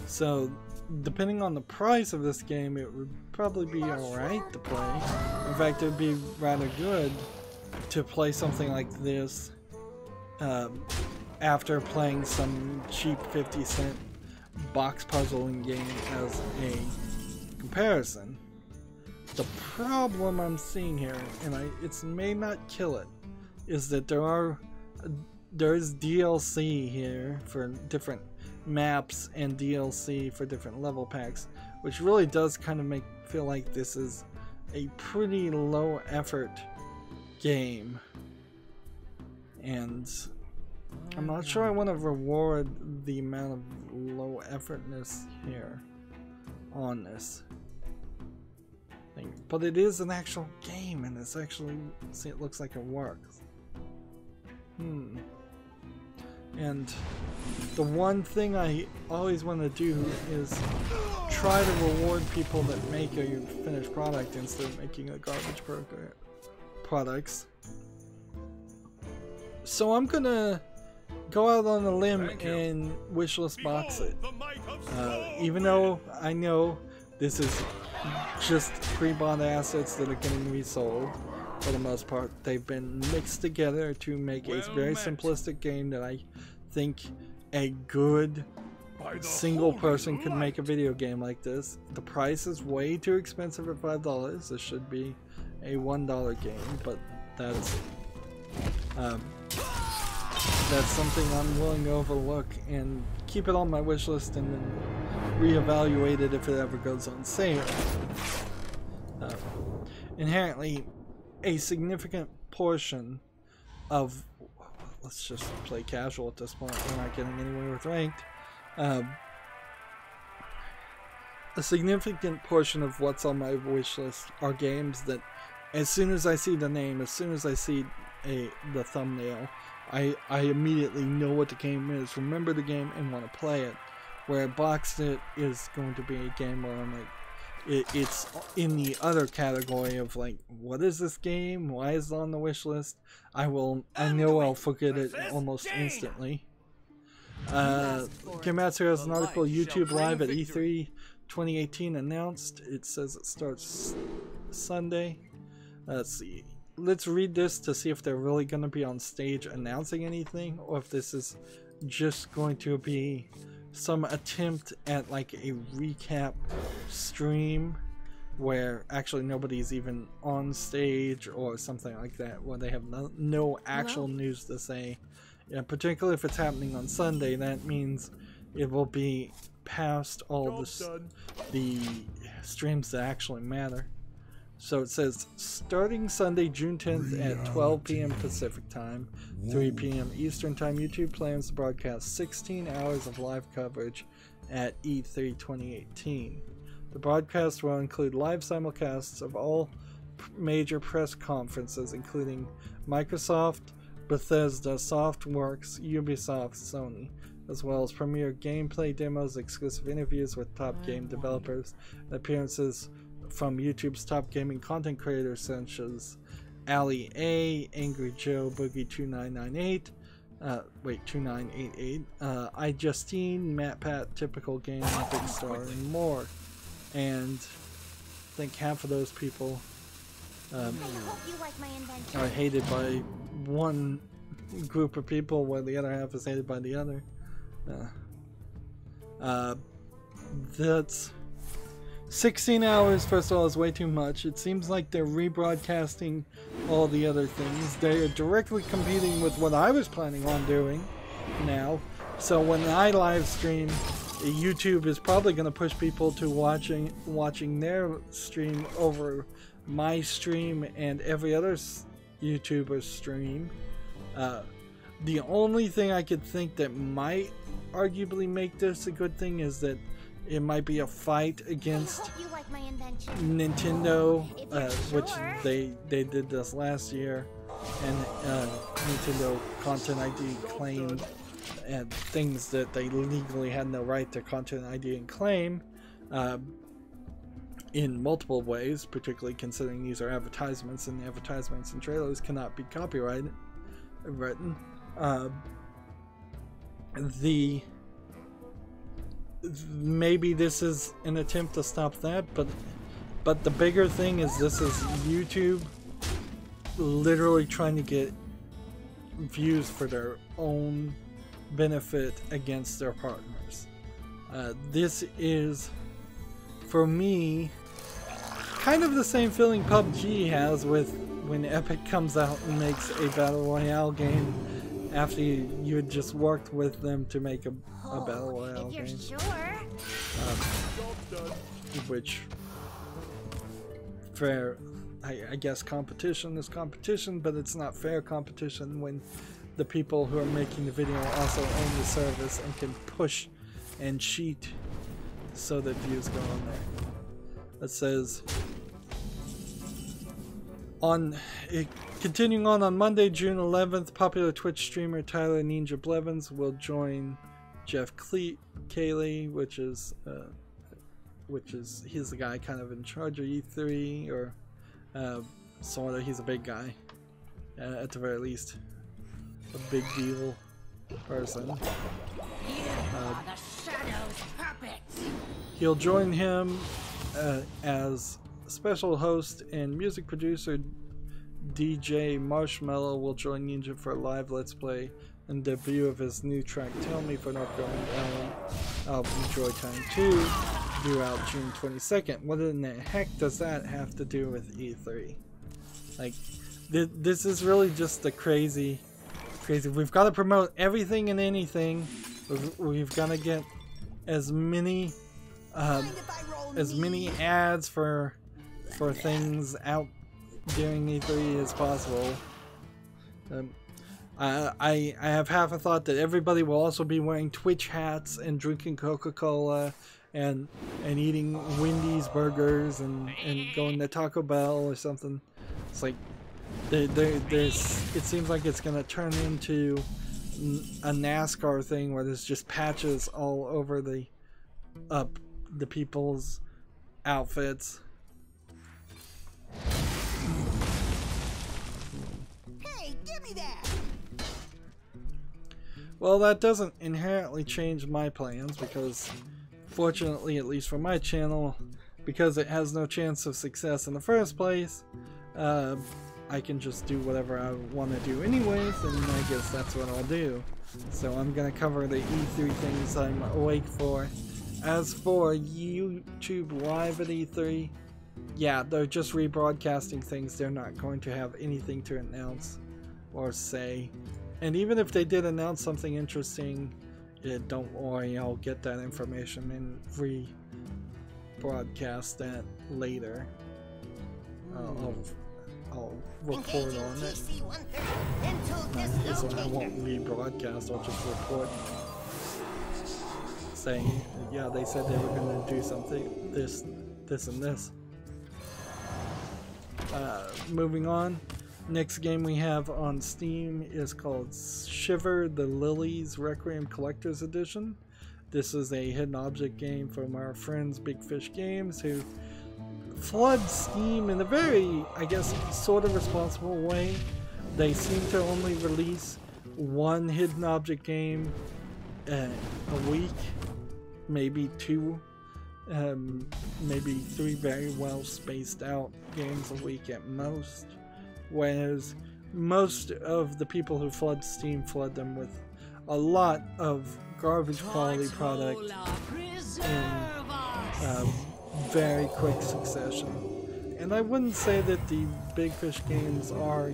S1: So, depending on the price of this game, it would probably be alright to play. In fact, it would be rather good to play something like this after playing some cheap 50-cent box puzzling game as a comparison. The problem I'm seeing here, and it may not kill it, is that there is DLC here for different maps and DLC for different level packs, which really does kind of feel like this is a pretty low effort game, and I'm not sure I want to reward the amount of low effortness here on this thing. But it is an actual game, and it's actually, see, it looks like it works. And the one thing I always want to do is try to reward people that make a finished product instead of making a garbage products. So I'm gonna go out on a limb and wishlist box it. Even though I know this is just pre-bought assets that are getting resold. For the most part, they've been mixed together to make a very simplistic game that I think a good single person could make a video game like this. The price is way too expensive at $5. This should be a $1 game, but that's something I'm willing to overlook and keep it on my wish list and then reevaluate it if it ever goes on sale. Inherently, a significant portion of, let's just play casual at this point, we're not getting anywhere with ranked. A significant portion of what's on my wish list are games that as soon as I see the name, as soon as I see the thumbnail, I immediately know what the game is, remember the game, and want to play it. Where Boxed It is going to be a game where I'm like, it's in the other category of like, what is this game? Why is it on the wish list? I know I'll forget it almost instantly. Kimetsu has an article, YouTube Live at E3 2018 announced. It says it starts Sunday. Let's see. Let's read this to see if they're really going to be on stage announcing anything, or if this is just going to be some attempt at like a recap stream where actually nobody's even on stage or something like that, where they have no actual news to say. Yeah, particularly if it's happening on Sunday, that means it will be past all the streams that actually matter. So it says, starting Sunday, June 10th at 12 p.m. Pacific Time, 3 p.m. Eastern Time, YouTube plans to broadcast 16 hours of live coverage at E3 2018. The broadcast will include live simulcasts of all major press conferences, including Microsoft, Bethesda, Softworks, Ubisoft, Sony, as well as premiere gameplay demos, exclusive interviews with top game developers, and appearances from YouTube's top gaming content creators such as Ali A, Angry Joe, Boogie2998, 2988, iJustine, MatPat, Typical Game, Big Star, and more. And I think half of those people are hated by one group of people, while the other half is hated by the other. That's 16 hours, first of all, is way too much. It seems like they're rebroadcasting all the other things. They are directly competing with what I was planning on doing now. So when I live stream, YouTube is probably going to push people to watching their stream over my stream and every other YouTuber's stream. The only thing I could think that might arguably make this a good thing is that it might be a fight against Nintendo, which they did this last year, and Nintendo Content ID claimed and things that they legally had no right to Content ID and claim in multiple ways, particularly considering these are advertisements, and advertisements and trailers cannot be copyrighted written. Maybe this is an attempt to stop that, but the bigger thing is this is YouTube literally trying to get views for their own benefit against their partners. This is, for me, kind of the same feeling PUBG has with when Epic comes out and makes a Battle Royale game after you had just worked with them to make a Battle Royale
S3: If you're
S1: game.
S3: sure.
S1: Which, fair, I guess competition is competition, but it's not fair competition when the people who are making the video also own the service and can push and cheat so that views go on there. It says, continuing on Monday, June 11th, popular Twitch streamer Tyler Ninja Blevins will join Jeff Cayley, which is he's the guy kind of in charge of E3, or sort of. He's a big guy, at the very least, a big deal person. He'll join him as special host, and music producer DJ Marshmallow will join Ninja for a live Let's Play and debut of his new track Tell Me for North Carolina album Joy Time 2 due out June 22nd. What in the heck does that have to do with E3? Like, this is really just the crazy. We've got to promote everything and anything. We've got to get as many ads for things out during E3 as possible. I have half a thought that everybody will also be wearing Twitch hats and drinking Coca-Cola and eating Wendy's burgers and going to Taco Bell or something. It's like it seems like it's gonna turn into a NASCAR thing where there's just patches all over the people's outfits.
S3: Hey, give me that.
S1: Well, that doesn't inherently change my plans, because fortunately, at least for my channel, because it has no chance of success in the first place, I can just do whatever I want to do anyways, and I guess that's what I'll do. So I'm going to cover the E3 things I'm awake for. As for YouTube Live at E3, yeah, they're just rebroadcasting things. They're not going to have anything to announce or say. And even if they did announce something interesting, don't worry, I'll get that information and rebroadcast that later. I'll report on it. So I won't rebroadcast, I'll just report saying, yeah, they said they were going to do something, this and this. Moving on, next game we have on Steam is called Shiver the Lilies Requiem Collector's Edition. This is a hidden object game from our friends Big Fish Games, who flood Steam in a very, I guess, sort of responsible way. They seem to only release one hidden object game a week, maybe two, maybe three very well spaced out games a week at most, whereas most of the people who flood Steam flood them with a lot of garbage quality product in very quick succession. And I wouldn't say that the Big Fish games are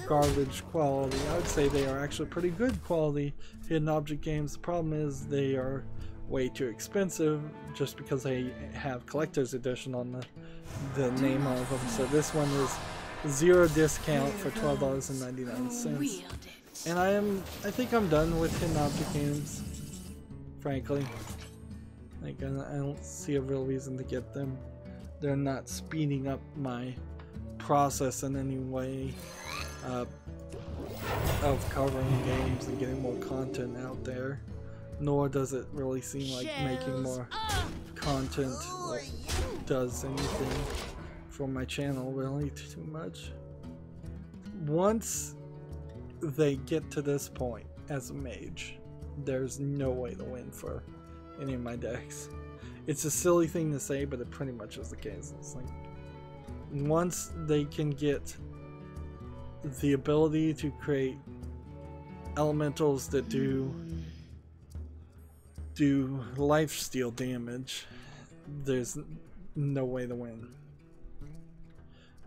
S1: garbage quality. I would say they are actually pretty good quality hidden object games. The problem is they are way too expensive just because they have collector's edition on the name of them. So this one is 0 discount for $12.99. And I think I'm done with hidden object games, frankly. Like, I don't see a real reason to get them. They're not speeding up my process in any way of covering games and getting more content out there. Nor does it really seem like making more content does anything for my channel really too much. Once they get to this point as a mage, there's no way to win for any of my decks. It's a silly thing to say, but it pretty much is the case. It's like, once they can get the ability to create elementals that do lifesteal damage, there's no way to win.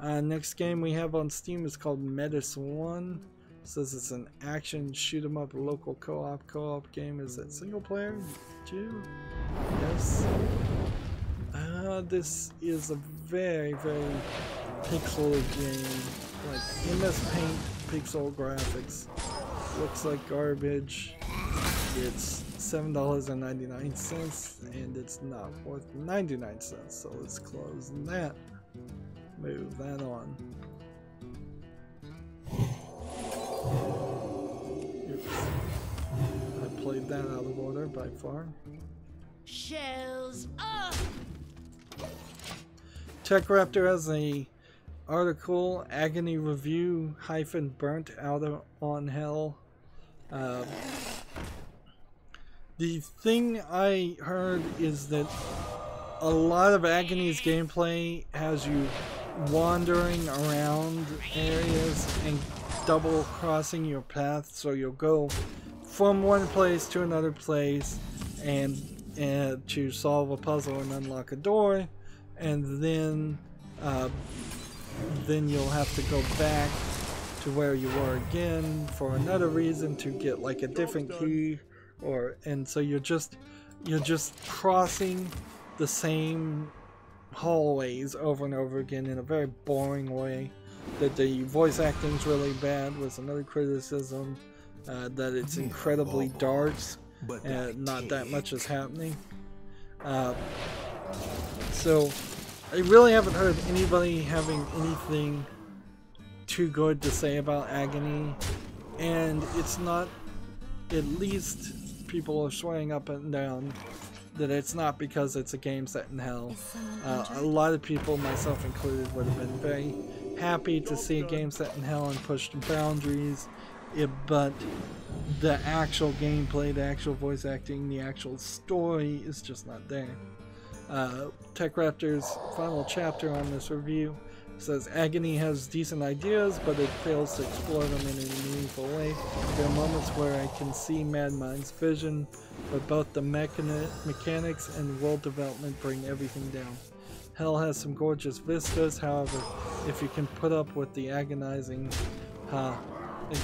S1: Next game we have on Steam is called Metis 1. It says it's an action shoot 'em up local co-op game. Is it single player? Two? Yes. This is a very pixely game, like MS Paint pixel graphics. Looks like garbage. It's $7.99 and it's not worth 99 cents, so let's close that. Move that on. Oops. I played that out of order by far.
S3: Shells up!
S1: TechRaptor has a article, Agony Review - Burnt Out on Hell. The thing I heard is that a lot of Agony's gameplay has you wandering around areas and double crossing your path, so you'll go from one place to another place and to solve a puzzle and unlock a door, and then you'll have to go back to where you were again for another reason to get like a different key, and so you're just crossing the same hallways over and over again in a very boring way. That the voice acting is really bad was another criticism. That it's incredibly dark and not that much is happening. So I really haven't heard anybody having anything too good to say about Agony, and it's not, at least people are swearing up and down that it's not because it's a game set in hell. A lot of people, myself included, would have been very happy to see a game set in hell and push the boundaries, but the actual gameplay, the actual voice acting, the actual story is just not there. TechRaptor's final chapter on this review says Agony has decent ideas, but it fails to explore them in a meaningful way. There are moments where I can see Madmind's vision, but both the mechanics and world development bring everything down. Hell has some gorgeous vistas, however, if you can put up with the agonizing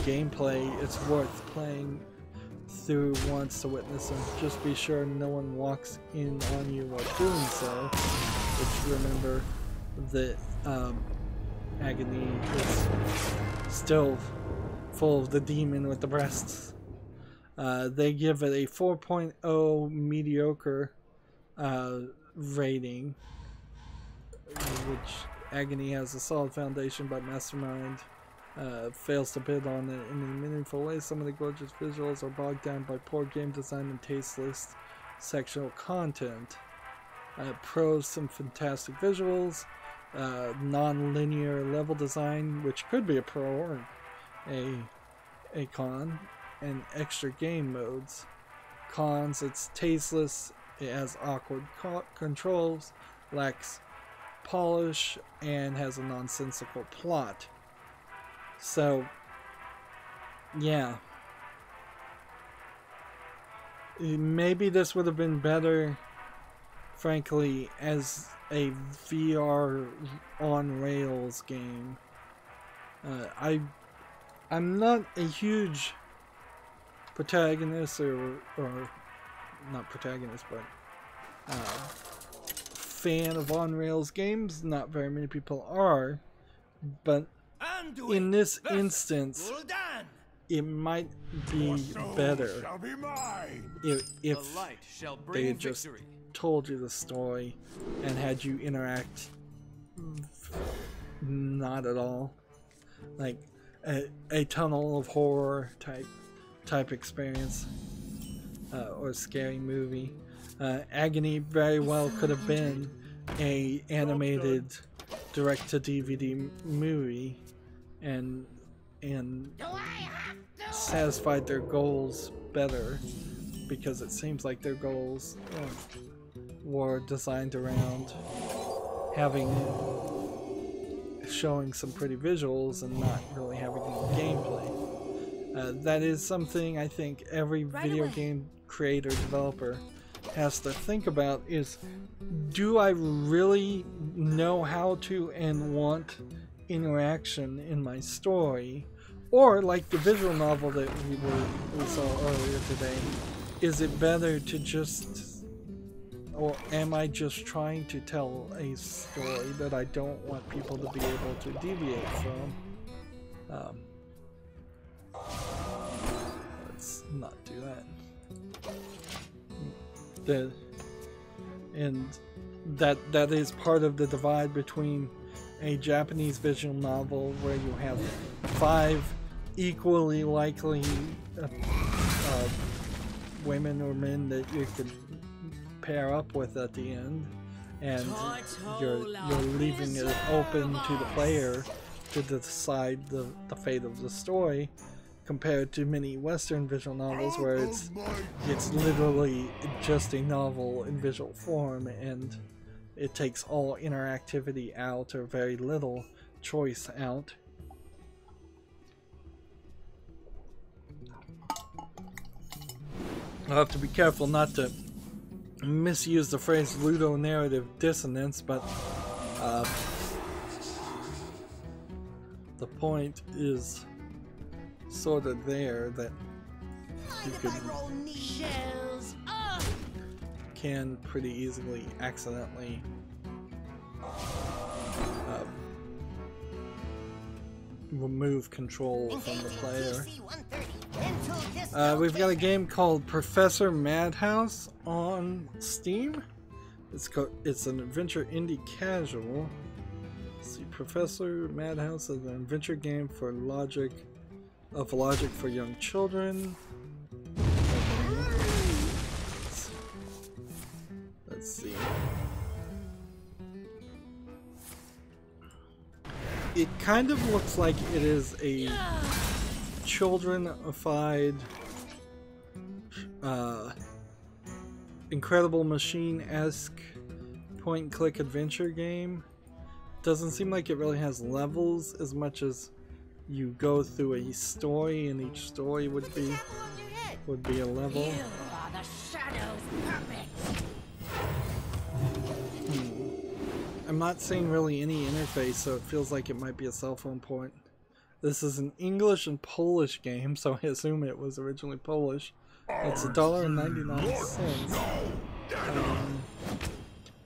S1: gameplay, it's worth playing through once to witness them. Just be sure no one walks in on you while doing so, which, remember that Agony is still full of the demon with the breasts. They give it a 4.0 mediocre rating, which Agony has a solid foundation, but Mastermind fails to build on it in a meaningful way. Some of the gorgeous visuals are bogged down by poor game design and tasteless sexual content. Pros, some fantastic visuals, non-linear level design, which could be a pro or a con, and extra game modes. Cons, it's tasteless, it has awkward controls, lacks polish, and has a nonsensical plot. So, yeah. Maybe this would have been better, frankly, as a VR on rails game. I'm not a huge protagonist or not protagonist, but fan of on rails games. Not very many people are, but in this instance, it might be better if they had just told you the story and had you interact not at all, like a tunnel of horror type experience, or a scary movie. Agony very well could have been a animated direct-to-DVD movie and satisfied their goals better, because it seems like their goals were designed around having showing some pretty visuals and not really having any gameplay. That is something I think every video game creator, developer has to think about is, do I really know how to and want interaction in my story? Or like the visual novel that we saw earlier today, is it better to just, or am I just trying to tell a story that I don't want people to be able to deviate from? Let's not do that. And that is part of the divide between a Japanese visual novel where you have 5 equally likely women or men that you could pair up with at the end, and you're leaving it open to the player to decide the fate of the story, compared to many Western visual novels where it's literally just a novel in visual form and it takes all interactivity out, or very little choice out. I'll have to be careful not to misuse the phrase ludonarrative dissonance, but the point is sort of there that you can pretty easily accidentally remove control from the player. We've got a game called Professor Madhouse on Steam. It's an adventure indie casual. Let's see, Professor Madhouse is an adventure game for logic for young children. Let's see. It kind of looks like it is a children-ified Incredible Machine-esque point-and-click adventure game. Doesn't seem like it really has levels as much as you go through a story, and each story would be a level. I'm not seeing really any interface, so it feels like it might be a cell phone port. This is an English and Polish game, so I assume it was originally Polish. It's $1.99.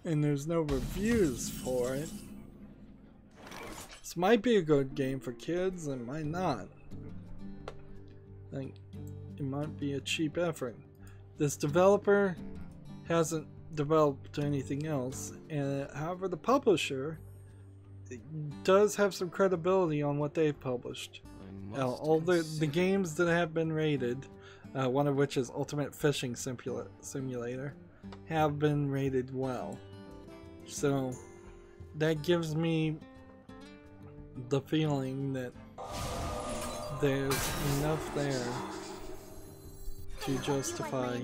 S1: And there's no reviews for it. This might be a good game for kids, and might not. I think it might be a cheap effort. This developer hasn't developed anything else, and however the publisher does have some credibility on what they've published. All the games that have been rated, one of which is Ultimate Fishing Simulator, have been rated well. So that gives me the feeling that there's enough there to justify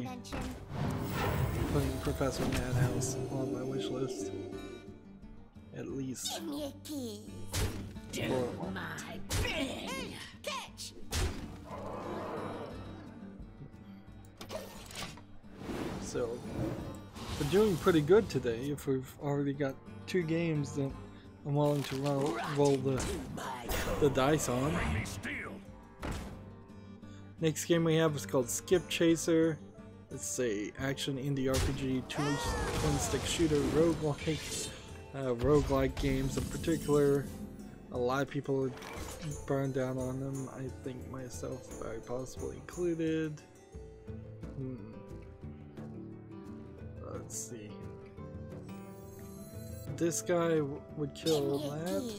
S1: putting Professor Madhouse on my wish list, at least for a moment. So we're doing pretty good today if we've already got 2 games that I'm willing to roll the dice on. Next game we have is called Skip Chaser. It's a action indie RPG twin stick shooter roguelike. Roguelike games in particular, a lot of people are burned down on them. I think myself very possibly included. Let's see. This guy would kill that,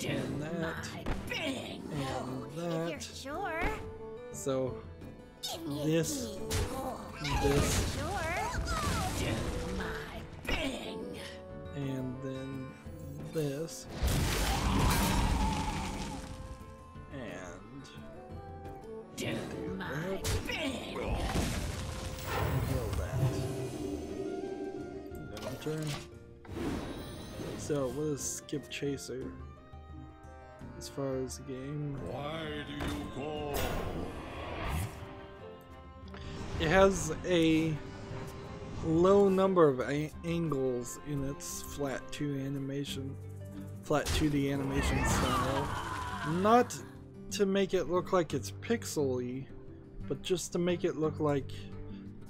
S1: and that, and that. So this, and then this, and do that, and kill that. Then turn. So what is Skip Chaser? as far as the game.
S2: Why do you call?
S1: It has a low number of angles in its flat 2D animation style. Not to make it look like it's pixely, but just to make it look like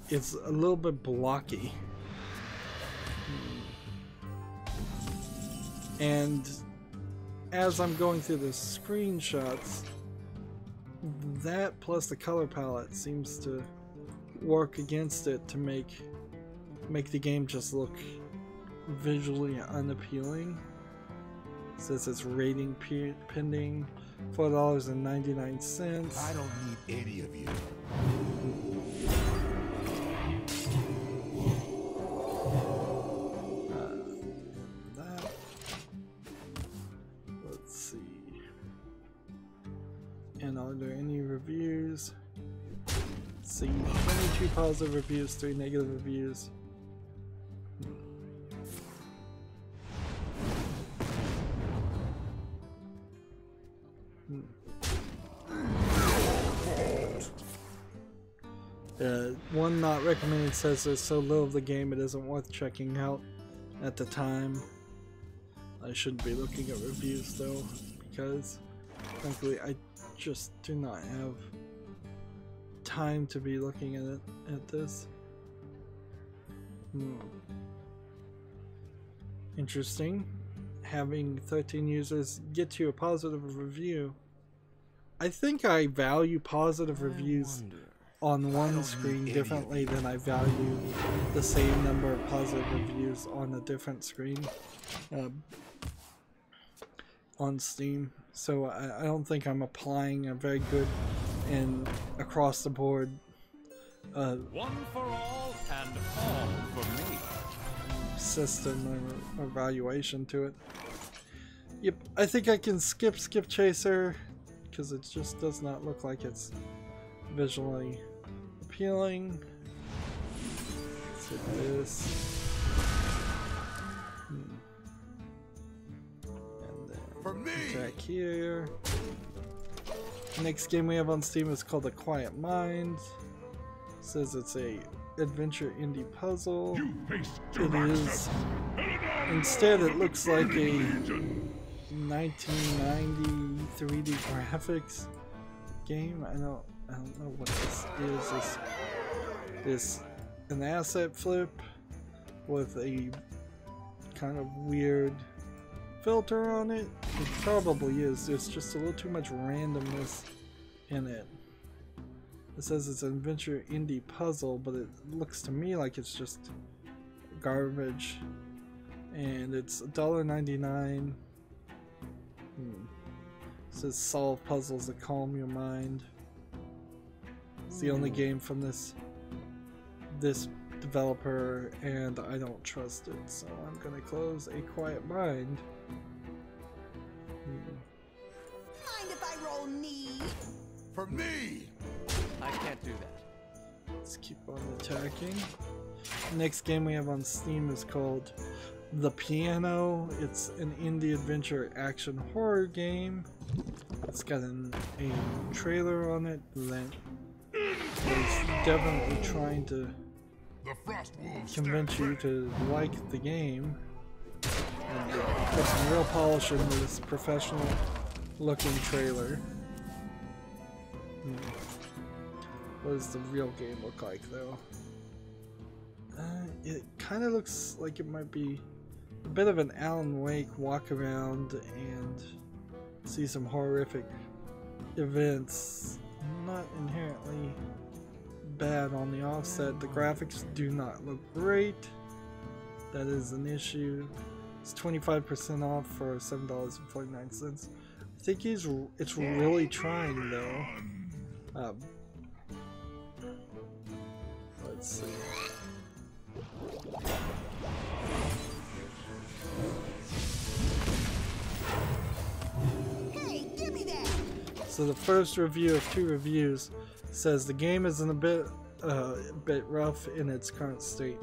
S1: it's a little bit blocky. And as I'm going through the screenshots, that plus the color palette seems to work against it to make the game just look visually unappealing. It says it's rating pending, $4.99.
S2: I don't need any of you.
S1: Let's see. And are there any reviews? Let's see, 22 positive reviews, 3 negative reviews. One not recommended says there's so little of the game it isn't worth checking out at the time. I shouldn't be looking at reviews though, because frankly I just do not have time to be looking at this. Interesting. Having 13 users get you a positive review. I think I value positive reviews on one screen differently than I value the same number of positive reviews on a different screen on Steam. So I don't think I'm applying a very good and across the board
S4: one for all and all for me
S1: system or evaluation to it. Yep, I think I can skip Chaser because it just does not look like it's visually appealing. Let's hit this. And then back here. Next game we have on Steam is called A Quiet Mind. It says it's a adventure indie puzzle. It is. Instead, it looks like a 1990 3D graphics game. I don't know what this is. This an asset flip with a kind of weird filter on it. It probably is. There's just a little too much randomness in it. It says it's an adventure indie puzzle, but it looks to me like it's just garbage. And it's $1.99. It says solve puzzles that calm your mind. It's the only game from this developer, and I don't trust it, so I'm gonna close A Quiet Mind.
S3: Mind if I roll knee?
S2: For me!
S4: I can't do that.
S1: Let's keep on attacking. The next game we have on Steam is called The Piano. It's an indie adventure action horror game. It's got a trailer on it that is definitely trying to convince you to like the game. And put some real polish into this professional looking trailer. What does the real game look like though? It kind of looks like it might be a bit of an Alan Wake walk around and see some horrific events. Not inherently bad on the offset. The graphics do not look great. That is an issue. It's 25% off for $7.49. I think it's really trying though. Let's see.
S3: Hey, give me that!
S1: So the first review of 2 reviews says the game is a bit rough in its current state.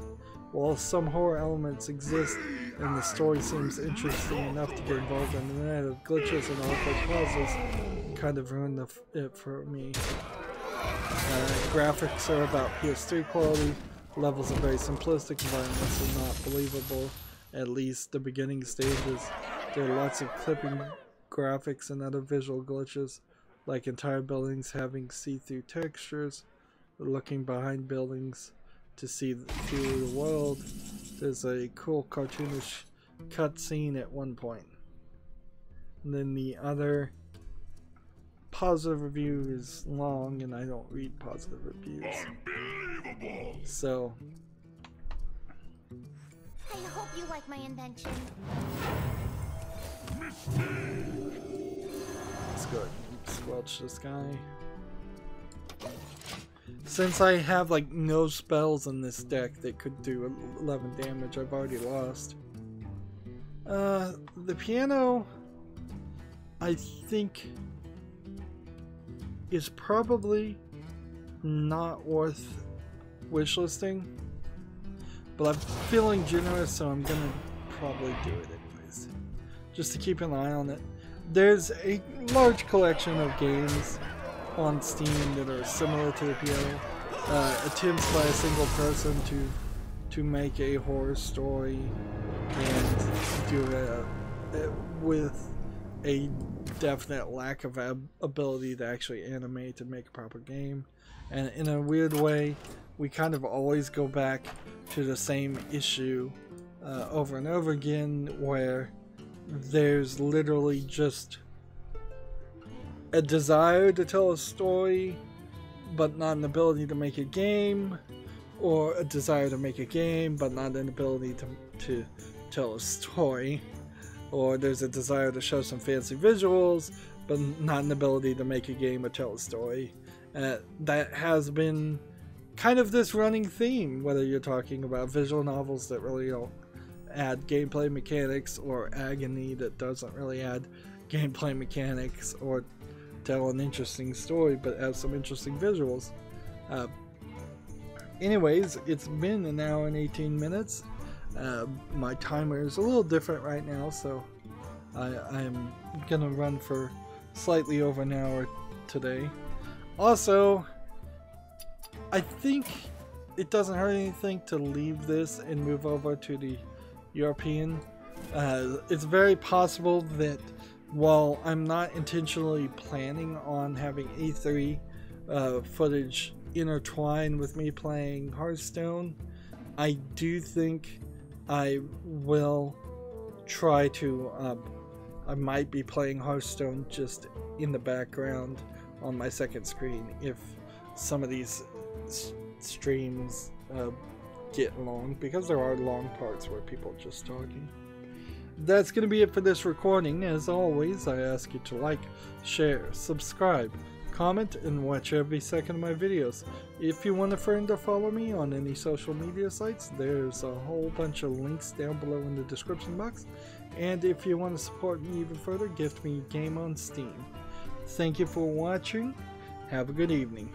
S1: While some horror elements exist and the story seems interesting enough to get involved in, the net of glitches and awkward pauses kind of ruined it for me. Graphics are about PS3 quality, levels are very simplistic, environments are not believable, at least the beginning stages. There are lots of clipping graphics and other visual glitches, like entire buildings having see-through textures, looking behind buildings to see through the world. There's a cool cartoonish cutscene at one point. And then the other positive review is long, and I don't read positive reviews.
S2: Unbelievable!
S1: So,
S5: I hope you like my invention.
S1: let's go ahead and squelch this guy. Since I have like no spells in this deck that could do 11 damage, I've already lost. The piano, I think, is probably not worth wishlisting, but I'm feeling generous, so I'm gonna probably do it anyways, just to keep an eye on it. There's a large collection of games on Steam that are similar to the piano, attempts by a single person to make a horror story and do it with a definite lack of ability to actually animate and make a proper game. And in a weird way, we kind of always go back to the same issue over and over again, where there's literally just a desire to tell a story but not an ability to make a game, or a desire to make a game but not an ability to tell a story, or there's a desire to show some fancy visuals but not an ability to make a game or tell a story. That has been kind of this running theme, whether you're talking about visual novels that really don't add gameplay mechanics, or agony that doesn't really add gameplay mechanics or tell an interesting story but have some interesting visuals. Anyways, it's been an hour and 18 minutes. My timer is a little different right now, so I am gonna run for slightly over an hour today. Also, I think it doesn't hurt anything to leave this and move over to the European. It's very possible that while I'm not intentionally planning on having E3 footage intertwine with me playing Hearthstone, I do think I will try to, I might be playing Hearthstone just in the background on my second screen if some of these streams get long, because there are long parts where people are just talking. That's going to be it for this recording. As always, I ask you to like, share, subscribe, comment, and watch every second of my videos. If you want a friend to follow me on any social media sites, there's a whole bunch of links down below in the description box. And if you want to support me even further, gift me a game on Steam. Thank you for watching. Have a good evening.